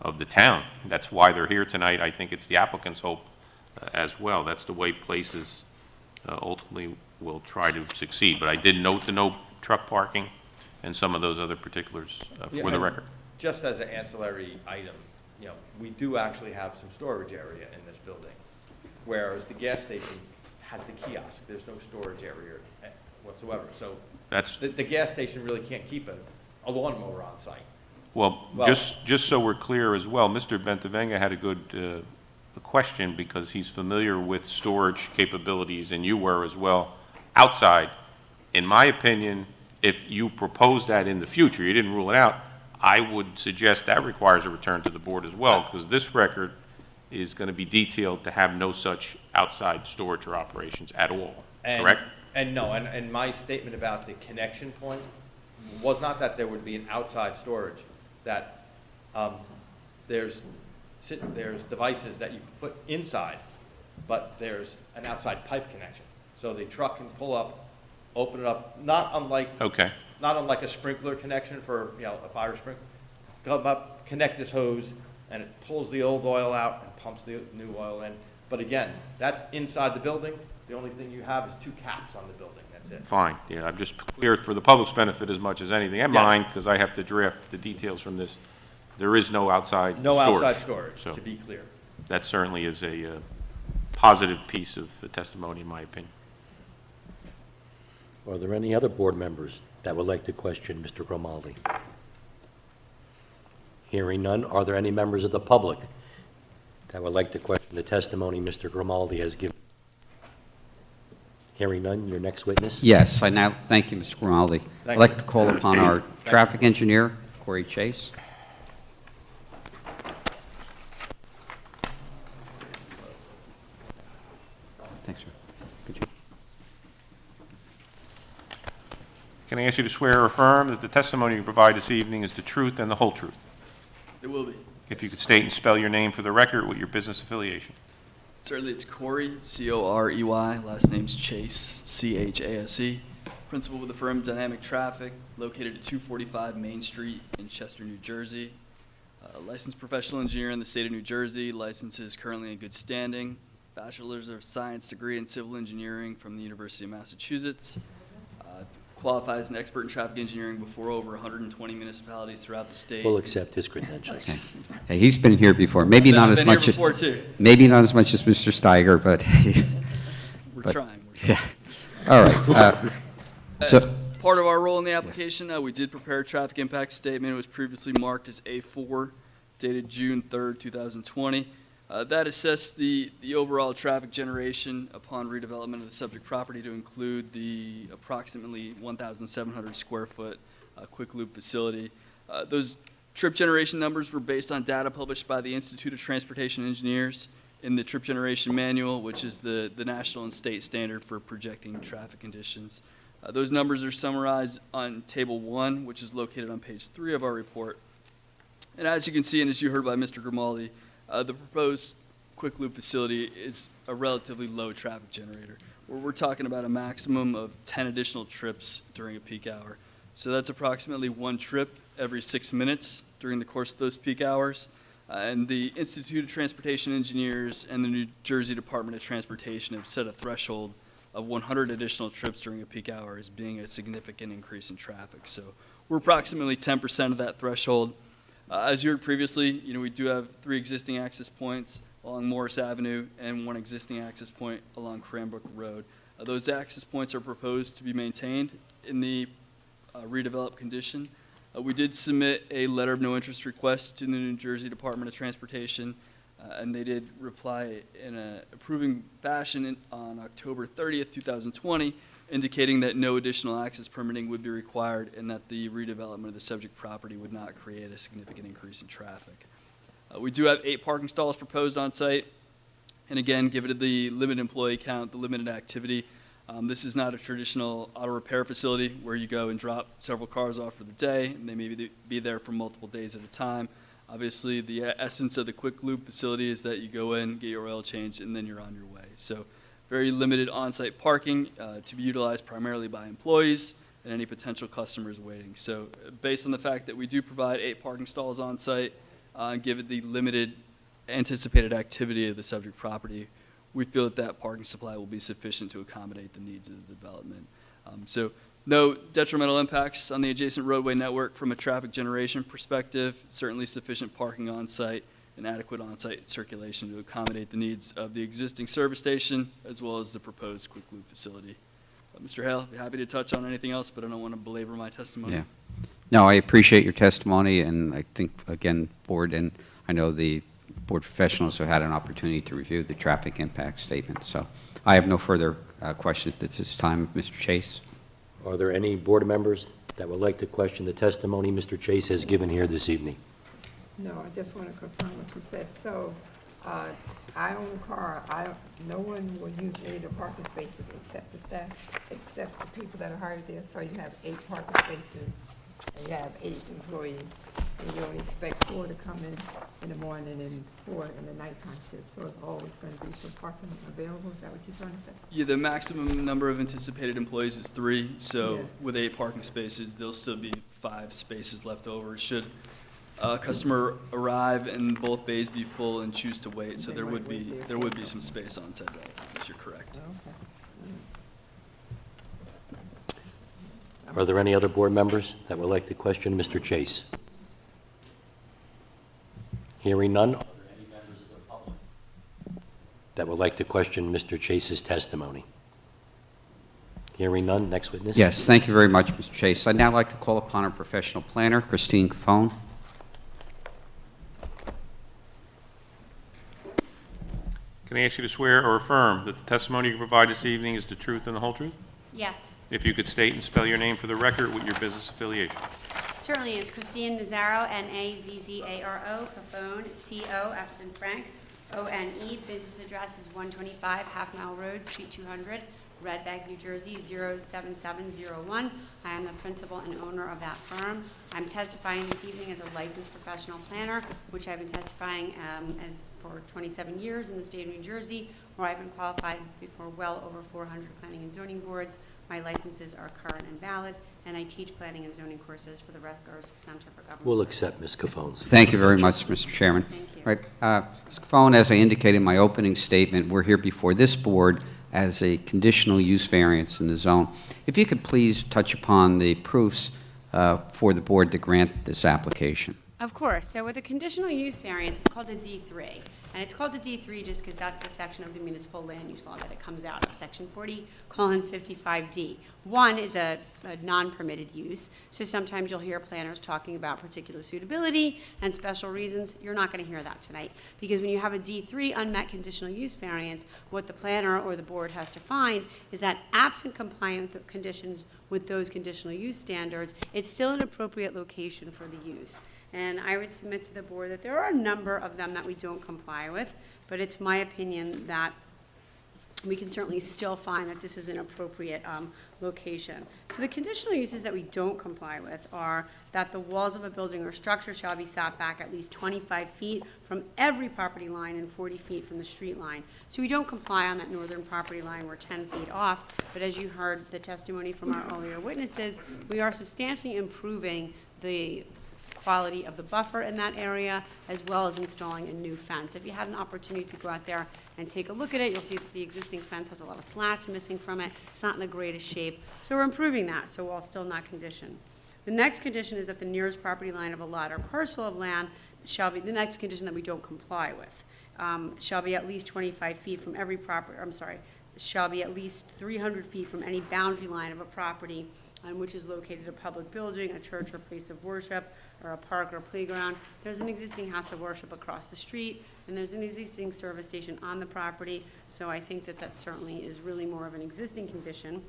of the town. That's why they're here tonight. I think it's the applicant's hope as well. That's the way places ultimately will try to succeed. But I did note the no truck parking and some of those other particulars for the record. Just as an ancillary item, we do actually have some storage area in this building, whereas the gas station has the kiosk. There's no storage area whatsoever. So That's the gas station really can't keep a lawnmower on site. Well, Well- just so we're clear as well, Mr. Bentavenga had a good question because he's familiar with storage capabilities, and you were as well, outside. In my opinion, if you propose that in the future, you didn't rule it out, I would suggest that requires a return to the board as well, because this record is going to be detailed to have no such outside storage or operations at all, correct? And no, and my statement about the connection point was not that there would be an outside storage, that there's devices that you can put inside, but there's an outside pipe connection. So the truck can pull up, open it up, not unlike a sprinkler connection for, a fire sprinkler. Come up, connect this hose, and it pulls the old oil out and pumps the new oil in. But again, that's inside the building. The only thing you have is 2 caps on the building. Fine, yeah, I'm just clear for the public's benefit as much as anything, and Yes. mine, because I have to draft the details from this. There is no outside No storage. outside storage, So to be clear. that certainly is a positive piece of testimony, in my opinion. Are there any other board members that would like to question Mr. Grimaldi? Hearing none, are there any members of the public that would like to question the testimony Mr. Grimaldi has given? Hearing none, your next witness? Yes, I now, thank you, Mr. Grimaldi. I'd Thank like you. to call upon our traffic engineer, Corey Chase. Thanks, sir. Could you- Can I ask you to swear or affirm that the testimony you provide this evening is the truth and the whole truth? It will be. If you could state and spell your name for the record with your business affiliation. Certainly, it's Corey, C-O-R-E-Y, last name's Chase, C-H-A-S-E. Principal with the firm Dynamic Traffic, located at 245 Main Street in Chester, New Jersey. Licensed professional engineer in the state of New Jersey, license is currently in good standing. Bachelor's of Science degree in civil engineering from the University of Massachusetts. Qualifies as an expert in traffic engineering before over 120 municipalities throughout the state. We'll accept his credentials. Thanks. Hey, he's been here before, maybe not as Been here much as, before, too. maybe not as much as Mr. Steiger, but he's, We're But- trying. yeah. All right. So, As part of our role in the application, we did prepare a traffic impact statement. It was previously marked as A4, dated June 3rd, 2020. That assessed the overall traffic generation upon redevelopment of the subject property to include the approximately 1,700 square foot quick loop facility. Those trip generation numbers were based on data published by the Institute of Transportation Engineers in the Trip Generation Manual, which is the national and state standard for projecting traffic conditions. Those numbers are summarized on Table 1, which is located on page 3 of our report. And as you can see, and as you heard by Mr. Grimaldi, the proposed quick loop facility is a relatively low traffic generator, where we're talking about a maximum of 10 additional trips during a peak hour. So that's approximately one trip every 6 minutes during the course of those peak hours. And the Institute of Transportation Engineers and the New Jersey Department of Transportation have set a threshold of 100 additional trips during a peak hour as being a significant increase in traffic. So we're approximately 10% of that threshold. As you heard previously, we do have 3 existing access points along Morris Avenue and 1 existing access point along Cranbrook Road. Those access points are proposed to be maintained in the redeveloped condition. We did submit a letter of no interest request to the New Jersey Department of Transportation, and they did reply in an approving fashion on October 30th, 2020, indicating that no additional access permitting would be required and that the redevelopment of the subject property would not create a significant increase in traffic. We do have 8 parking stalls proposed on site, and again, given the limited employee count, the limited activity, this is not a traditional auto repair facility where you go and drop several cars off for the day, and they may be there for multiple days at a time. Obviously, the essence of the quick loop facility is that you go in, get your oil changed, and then you're on your way. So very limited on-site parking to be utilized primarily by employees and any potential customers waiting. So based on the fact that we do provide 8 parking stalls on site, given the limited anticipated activity of the subject property, we feel that that parking supply will be sufficient to accommodate the needs of the development. So no detrimental impacts on the adjacent roadway network from a traffic generation perspective, certainly sufficient parking on site and adequate on-site circulation to accommodate the needs of the existing service station as well as the proposed quick loop facility. Mr. Hale, I'd be happy to touch on anything else, but I don't want to belabor my testimony. yeah. No, I appreciate your testimony, and I think, again, board, and I know the board professionals have had an opportunity to review the traffic impact statement. So I have no further questions at this time. Mr. Chase? Are there any board members that would like to question the testimony Mr. Chase has given here this evening? No, I just want to confirm what you said. So, I own a car, no one will use any of the parking spaces except the staff, except the people that are hired there. So you have 8 parking spaces, and you have 8 employees, and you only expect 4 to come in the morning and 4 in the nighttime shift. So it's always going to be some parking available, is that what you're trying to say? Yeah, the maximum number of anticipated employees is 3, so Yeah. with 8 parking spaces, there'll still be 5 spaces left over should a customer arrive and both bays be full and choose to wait. So They there might would wait be, there. there would be some space on site at all times, you're correct. Okay. Are there any other board members that would like to question Mr. Chase? Hearing none, are there any members of the public that would like to question Mr. Chase's testimony? Hearing none, next witness. Yes, thank you very much, Mr. Chase. I'd now like to call upon our professional planner, Christine Cafone. Can I ask you to swear or affirm that the testimony you provide this evening is the truth and the whole truth? Yes, If you could state and spell your name for the record with your business affiliation. certainly. It's Christine Nazzaro, Nazzaro, Cafone, CO, F as in Frank, ONE. Business address is 125 Half Mile Road, Suite 200, Red Bank, New Jersey, 07701. I am the principal and owner of that firm. I'm testifying this evening as a licensed professional planner, which I've been testifying as for 27 years in the state of New Jersey, where I've been qualified before well over 400 planning and zoning boards. My licenses are current and valid, and I teach planning and zoning courses for the Rutgers Center for Government We'll Services. accept Ms. Cafone's. Thank you very much, Mr. Chairman. Thank you. Right, Ms. Cafone, as I indicated in my opening statement, we're here before this board as a conditional use variance in the zone. If you could please touch upon the proofs for the board to grant this application. Of course. So with a conditional use variance, it's called a D3. And it's called a D3 just because that's the section of the municipal land use law that it comes out of, section 40:55D. One is a non-permitted use. So sometimes you'll hear planners talking about particular suitability and special reasons. You're not going to hear that tonight. Because when you have a D3 unmet conditional use variance, what the planner or the board has to find is that absent compliance with conditions with those conditional use standards, it's still an appropriate location for the use. And I would submit to the board that there are a number of them that we don't comply with, but it's my opinion that we can certainly still find that this is an appropriate location. So the conditional uses that we don't comply with are that the walls of a building or structure shall be set back at least 25 feet from every property line and 40 feet from the street line. So we don't comply on that northern property line, we're 10 feet off, but as you heard the testimony from our earlier witnesses, we are substantially improving the quality of the buffer in that area, as well as installing a new fence. If you had an opportunity to go out there and take a look at it, you'll see that the existing fence has a lot of slats missing from it. It's not in the greatest shape. So we're improving that, so while still not conditioned. The next condition is that the nearest property line of a lot or parcel of land shall be, the next condition that we don't comply with, shall be at least 25 feet from every property, shall be at least 300 feet from any boundary line of a property on which is located a public building, a church or place of worship, or a park or playground. There's an existing house of worship across the street, and there's an existing service station on the property, so I think that that certainly is really more of an existing condition.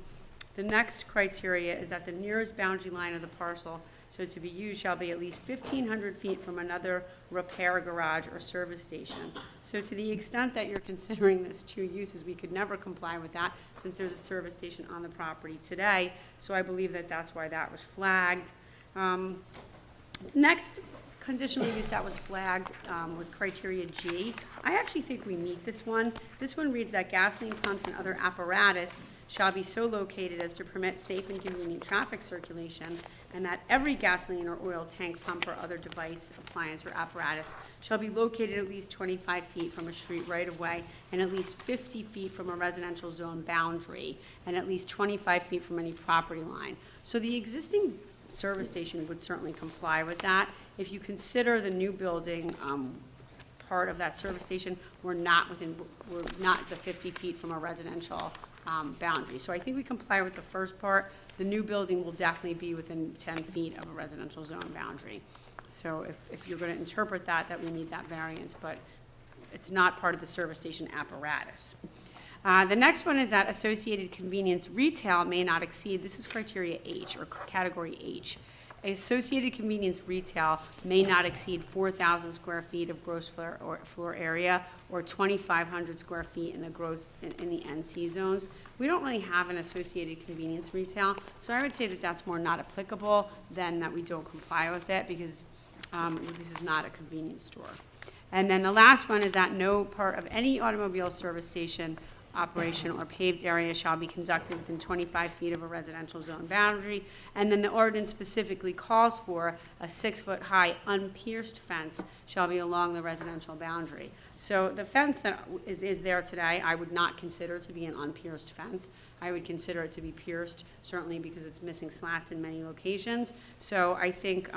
The next criteria is that the nearest boundary line of the parcel, so to be used, shall be at least 1,500 feet from another repair garage or service station. So to the extent that you're considering this two uses, we could never comply with that since there's a service station on the property today, so I believe that that's why that was flagged. Next conditional use that was flagged was criteria G. I actually think we meet this one. This one reads that gasoline pumps and other apparatus shall be so located as to permit safe and convenient traffic circulation, and that every gasoline or oil tank, pump, or other device, appliance, or apparatus shall be located at least 25 feet from a street right-of-way and at least 50 feet from a residential zone boundary and at least 25 feet from any property line. So the existing service station would certainly comply with that. If you consider the new building part of that service station, we're not the 50 feet from a residential boundary. So I think we comply with the first part. The new building will definitely be within 10 feet of a residential zone boundary. So if you're going to interpret that we need that variance, but it's not part of the service station apparatus. The next one is that associated convenience retail may not exceed, this is criteria H, or category H. Associated convenience retail may not exceed 4,000 square feet of gross floor area or 2,500 square feet in the in the NC zones. We don't really have an associated convenience retail, so I would say that that's more not applicable than that we don't comply with it because this is not a convenience store. And then the last one is that no part of any automobile service station operation or paved area shall be conducted within 25 feet of a residential zone boundary. And then the ordinance specifically calls for a 6-foot-high unpierced fence shall be along the residential boundary. So the fence that is there today, I would not consider to be an unpierced fence. I would consider it to be pierced, certainly because it's missing slats in many locations. So I think,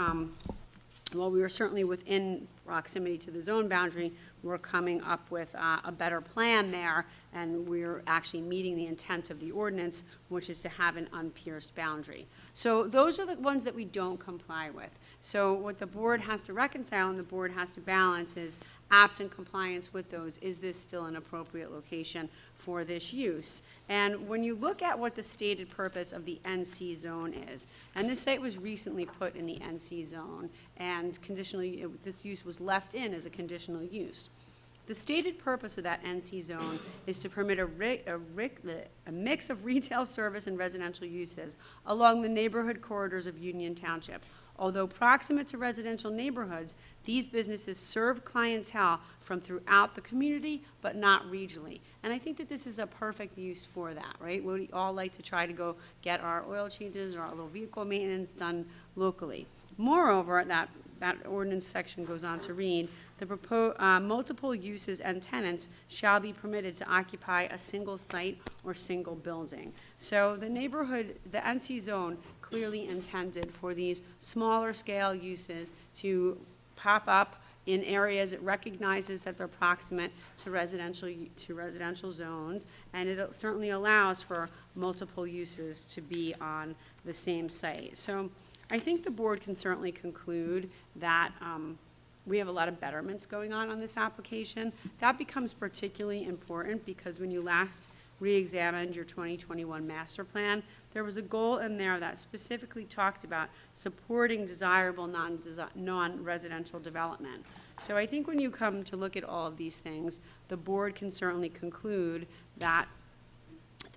while we were certainly within proximity to the zone boundary, we're coming up with a better plan there, and we're actually meeting the intent of the ordinance, which is to have an unpierced boundary. So those are the ones that we don't comply with. So what the board has to reconcile and the board has to balance is, absent compliance with those, is this still an appropriate location for this use? And when you look at what the stated purpose of the NC zone is, and this site was recently put in the NC zone, and conditionally, this use was left in as a conditional use. The stated purpose of that NC zone is to permit a mix of retail service and residential uses along the neighborhood corridors of Union Township. Although proximate to residential neighborhoods, these businesses serve clientele from throughout the community, but not regionally. And I think that this is a perfect use for that, right? We all like to try to go get our oil changes or our little vehicle maintenance done locally. Moreover, that ordinance section goes on to read, the multiple uses and tenants shall be permitted to occupy a single site or single building. So the neighborhood, the NC zone clearly intended for these smaller scale uses to pop up in areas it recognizes that they're proximate to residential zones, and it certainly allows for multiple uses to be on the same site. So I think the board can certainly conclude that we have a lot of betterments going on this application. That becomes particularly important because when you last re-examined your 2021 master plan, there was a goal in there that specifically talked about supporting desirable non-residential development. So I think when you come to look at all of these things, the board can certainly conclude that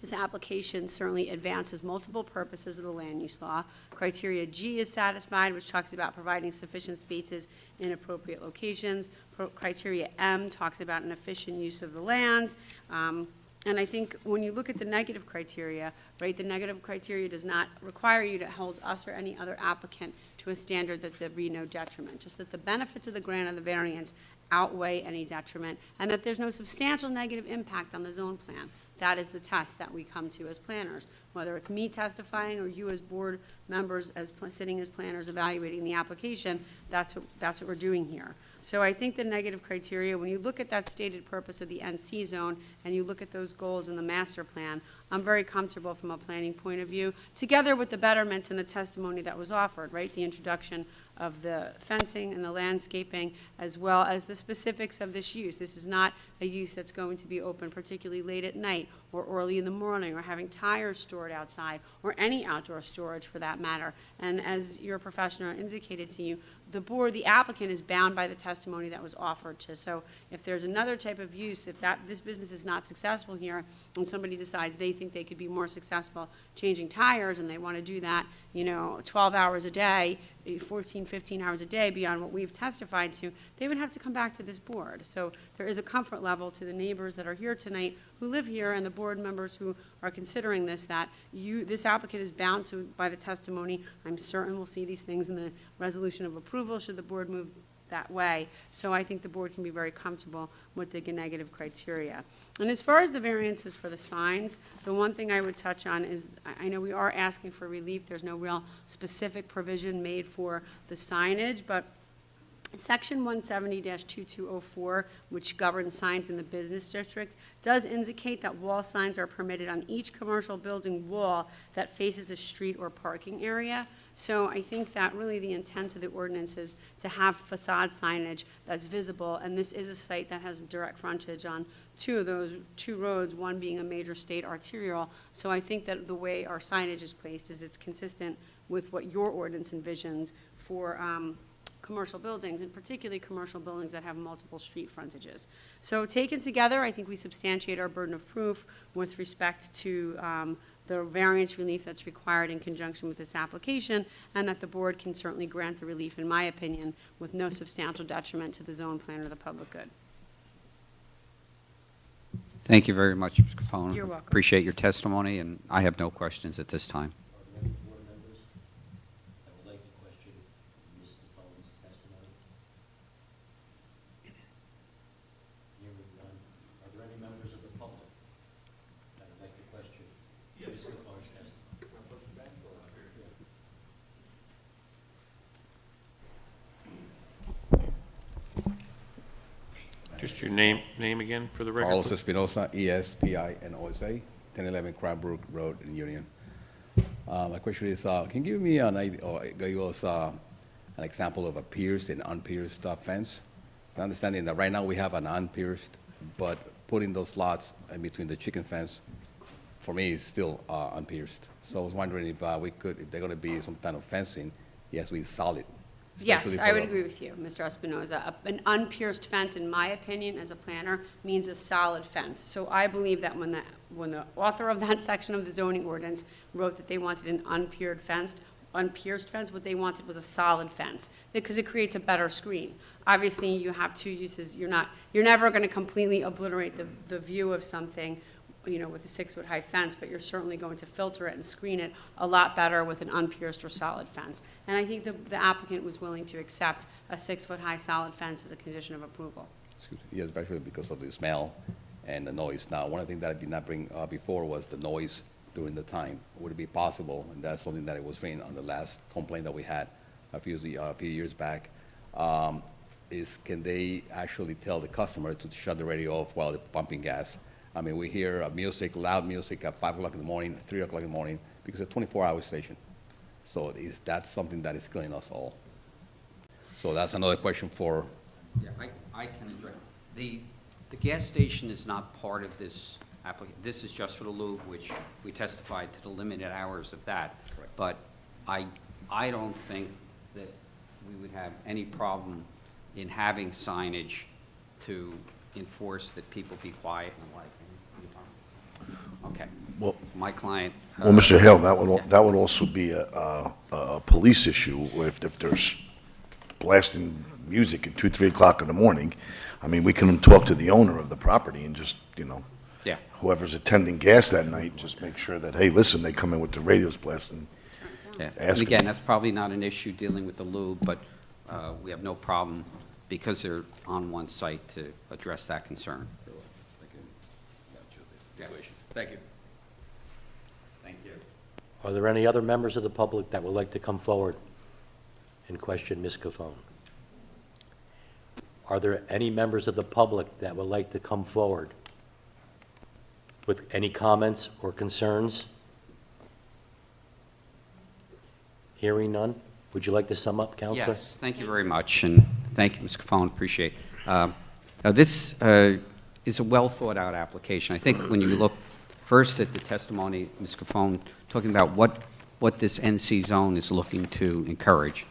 this application certainly advances multiple purposes of the land use law. Criteria G is satisfied, which talks about providing sufficient spaces in appropriate locations. Criteria M talks about an efficient use of the land. And I think when you look at the negative criteria, right, the negative criteria does not require you to hold us or any other applicant to a standard that there be no detriment, just that the benefits of the grant of the variance outweigh any detriment, and that there's no substantial negative impact on the zone plan. That is the test that we come to as planners, whether it's me testifying or you as board members sitting as planners evaluating the application. That's what we're doing here. So I think the negative criteria, when you look at that stated purpose of the NC zone and you look at those goals in the master plan, I'm very comfortable from a planning point of view, together with the betterments and the testimony that was offered, right? The introduction of the fencing and the landscaping, as well as the specifics of this use. This is not a use that's going to be open particularly late at night or early in the morning, or having tires stored outside, or any outdoor storage for that matter. And as your professional indicated to you, the board, the applicant is bound by the testimony that was offered to. So if there's another type of use, if this business is not successful here, and somebody decides they think they could be more successful changing tires, and they want to do that, 12 hours a day, 14, 15 hours a day beyond what we've testified to, they would have to come back to this board. So there is a comfort level to the neighbors that are here tonight who live here and the board members who are considering this, that this applicant is bound to by the testimony. I'm certain we'll see these things in the resolution of approval should the board move that way. So I think the board can be very comfortable with the negative criteria. And as far as the variances for the signs, the one thing I would touch on is, I know we are asking for relief. There's no real specific provision made for the signage, but Section 170-2204, which governs signs in the business district, does indicate that wall signs are permitted on each commercial building wall that faces a street or parking area. So I think that really the intent of the ordinance is to have facade signage that's visible, and this is a site that has direct frontage on two roads, one being a major state arterial. So I think that the way our signage is placed is it's consistent with what your ordinance envisions for commercial buildings, and particularly commercial buildings that have multiple street frontages. So taken together, I think we substantiate our burden of proof with respect to the variance relief that's required in conjunction with this application, and that the board can certainly grant the relief, in my opinion, with no substantial detriment to the zone plan or the public good. Thank you very much, Ms. Capone. You're welcome. Appreciate your testimony, and I have no questions at this time. Are there any board members that would like to question Ms. Capone's testimony? Hearing none. Are there any members of the public that would like to question Ms. Capone's testimony? Just your name again for the record? Carlos Espinosa, Espinosa, 1011 Cranbrook Road in Union. My question is, can you give me an idea, or give us an example of a pierced and unpierced fence? Understanding that right now we have an unpierced, but putting those slots in between the chicken fence, for me, is still unpierced. So I was wondering if if they're going to be some kind of fencing, it has to be solid. Yes, especially I for would the- agree with you, Mr. Espinoza. An unpierced fence, in my opinion, as a planner, means a solid fence. So I believe that when the author of that section of the zoning ordinance wrote that they wanted an unpierced fence, what they wanted was a solid fence, because it creates a better screen. Obviously, you have two uses. You're never going to completely obliterate the view of something, with a 6-foot-high fence, but you're certainly going to filter it and screen it a lot better with an unpierced or solid fence. And I think the applicant was willing to accept a 6-foot-high solid fence as a condition of approval. Yes, especially because of the smell and the noise. Now, one of the things that I did not bring up before was the noise during the time. Would it be possible, and that's something that it was written on the last complaint that we had a few years back, is can they actually tell the customer to shut the radio off while they're pumping gas? I mean, we hear music, loud music at 5 o'clock in the morning, 3 o'clock in the morning, because it's a 24-hour station. So that's something that is killing us all. So that's another question for... Yeah, I can address. The gas station is not part of this application. This is just for the lube, which we testified to the limited hours of that. Correct. But I don't think that we would have any problem in having signage to enforce that people be quiet and the like. Okay. Well, My client. Well, Mr. Hale, that would also be a police issue if there's blasting music at 2, 3 o'clock in the morning. I mean, we can talk to the owner of the property and just, Yeah. whoever's attending gas that night, just make sure that, hey, listen, they come in with the radios blasting. Yeah, Ask and them. again, that's probably not an issue dealing with the lube, but we have no problem, because they're on one site, to address that concern. Thank you. Thank you. Are there any other members of the public that would like to come forward and question Ms. Cofone? Are there any members of the public that would like to come forward with any comments or concerns? Hearing none, would you like to sum up, Counselor? Yes, thank you very much, and thank you, Ms. Cofone, appreciate it. Now, this is a well-thought-out application. I think when you look first at the testimony, Ms. Cofone, talking about what this NC zone is looking to encourage.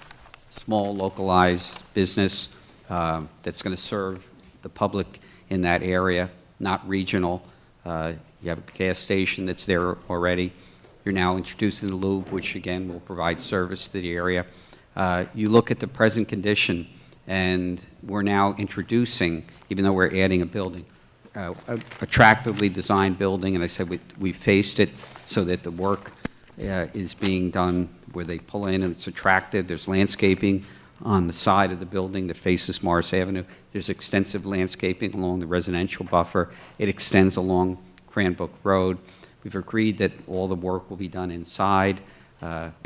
Small, localized business that's going to serve the public in that area, not regional. You have a gas station that's there already. You're now introducing the lube, which again will provide service to the area. You look at the present condition, and we're now introducing, even though we're adding a building, attractively designed building, and I said we faced it so that the work is being done where they pull in and it's attractive. There's landscaping on the side of the building that faces Morris Avenue. There's extensive landscaping along the residential buffer. It extends along Cranbrook Road. We've agreed that all the work will be done inside.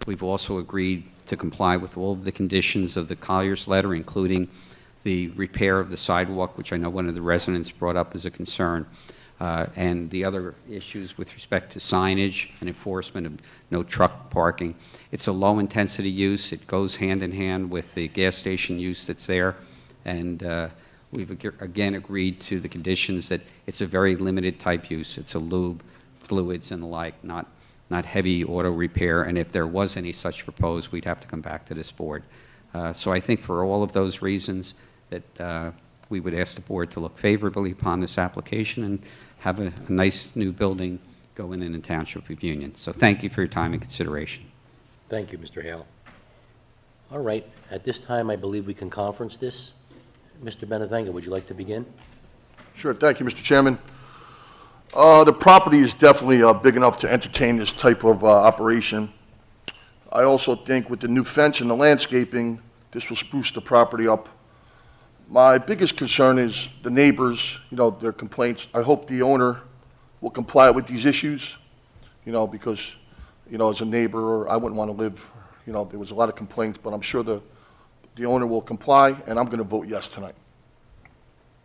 We've also agreed to comply with all of the conditions of the Collier's letter, including the repair of the sidewalk, which I know one of the residents brought up as a concern, and the other issues with respect to signage and enforcement of no truck parking. It's a low-intensity use. It goes hand-in-hand with the gas station use that's there, and we've again agreed to the conditions that it's a very limited type use. It's a lube, fluids, and the like, not heavy auto repair, and if there was any such proposed, we'd have to come back to this board. So I think for all of those reasons that we would ask the board to look favorably upon this application and have a nice new building go in the Township of Union. So thank you for your time and consideration. Thank you, Mr. Hale. All right, at this time, I believe we can conference this. Mr. Benavanga, would you like to begin? Sure, thank you, Mr. Chairman. The property is definitely big enough to entertain this type of operation. I also think with the new fence and the landscaping, this will spruce the property up. My biggest concern is the neighbors, their complaints. I hope the owner will comply with these issues, because, as a neighbor, I wouldn't want to live, there was a lot of complaints, but I'm sure the owner will comply, and I'm going to vote yes tonight.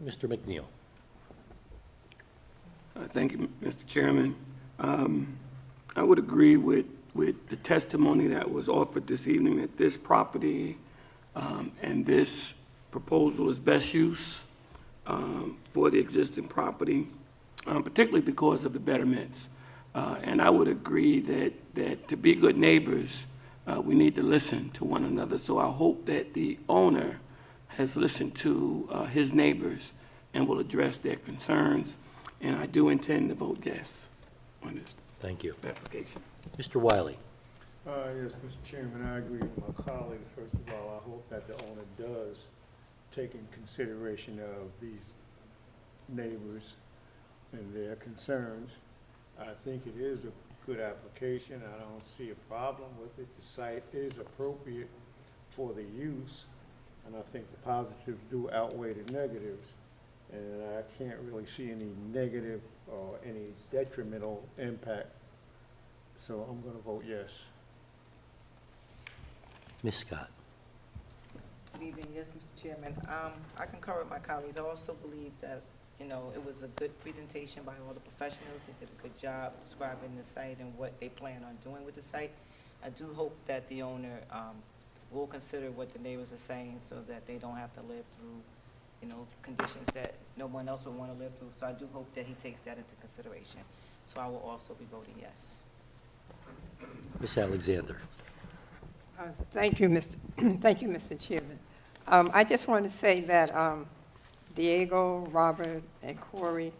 Mr. McNeil. Thank you, Mr. Chairman. I would agree with the testimony that was offered this evening, that this property and this proposal is best use for the existing property, particularly because of the betterments. And I would agree that to be good neighbors, we need to listen to one another. So I hope that the owner has listened to his neighbors and will address their concerns. And I do intend to vote yes on this Thank you. application. Mr. Wiley. Yes, Mr. Chairman, I agree with my colleagues. First of all, I hope that the owner does take in consideration of these neighbors and their concerns. I think it is a good application. I don't see a problem with it. The site is appropriate for the use, and I think the positives do outweigh the negatives. And I can't really see any negative or any detrimental impact. So I'm going to vote yes. Ms. Scott. Good evening. Yes, Mr. Chairman. I concur with my colleagues. I also believe that, it was a good presentation by all the professionals. They did a good job describing the site and what they plan on doing with the site. I do hope that the owner will consider what the neighbors are saying so that they don't have to live through conditions that no one else would want to live through. So I do hope that he takes that into consideration. So I will also be voting yes. Ms. Alexander. Thank you, Mr. Chairman. I just want to say that Diego, Robert, and Corey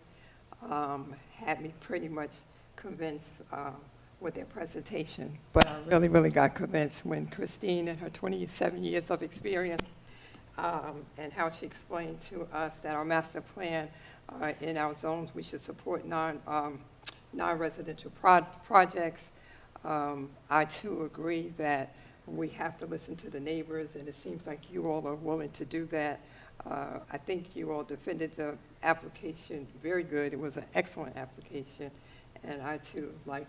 had me pretty much convinced with their presentation, but I really, really got convinced when Christine and her 27 years of experience and how she explained to us that our master plan in our zones, we should support non-residential projects. I too agree that we have to listen to the neighbors, and it seems like you all are willing to do that. I think you all defended the application very good. It was an excellent application, and I too, like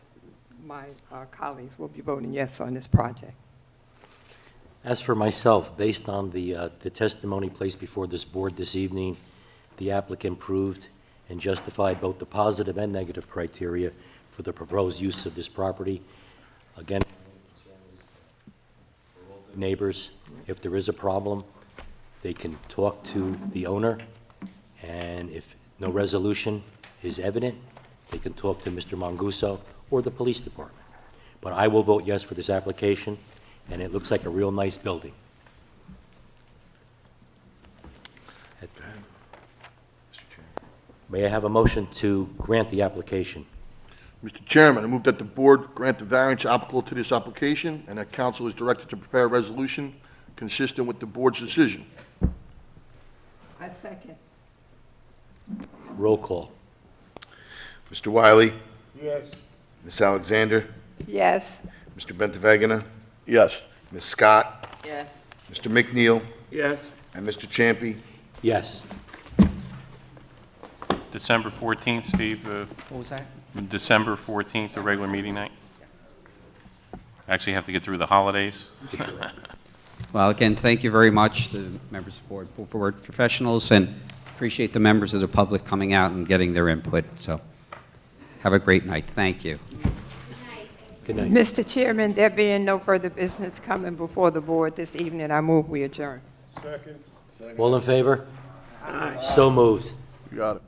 my colleagues, will be voting yes on this project. As for myself, based on the testimony placed before this board this evening, the applicant proved and justified both the positive and negative criteria for the proposed use of this property. Again, neighbors, if there is a problem, they can talk to the owner, and if no resolution is evident, they can talk to Mr. Manguso or the police department. But I will vote yes for this application, and it looks like a real nice building. May I have a motion to grant the application? Mr. Chairman, I move that the board grant the variance applicable to this application and that council is directed to prepare a resolution consistent with the board's decision. I second. Roll call. Mr. Wiley? Yes. Ms. Alexander? Yes. Mr. Bentavagina? Yes. Ms. Scott? Yes. Mr. McNeil? Yes. And Mr. Champy? Yes. December 14th, Steve, What was that? December 14th, the regular meeting night. Actually have to get through the holidays. Well, again, thank you very much, the members of the board professionals, and appreciate the members of the public coming out and getting their input. So have a great night. Thank you. Good night. Mr. Chairman, there being no further business coming before the board this evening, I move we adjourn. Second. All in favor? Aye. So moved. You got it.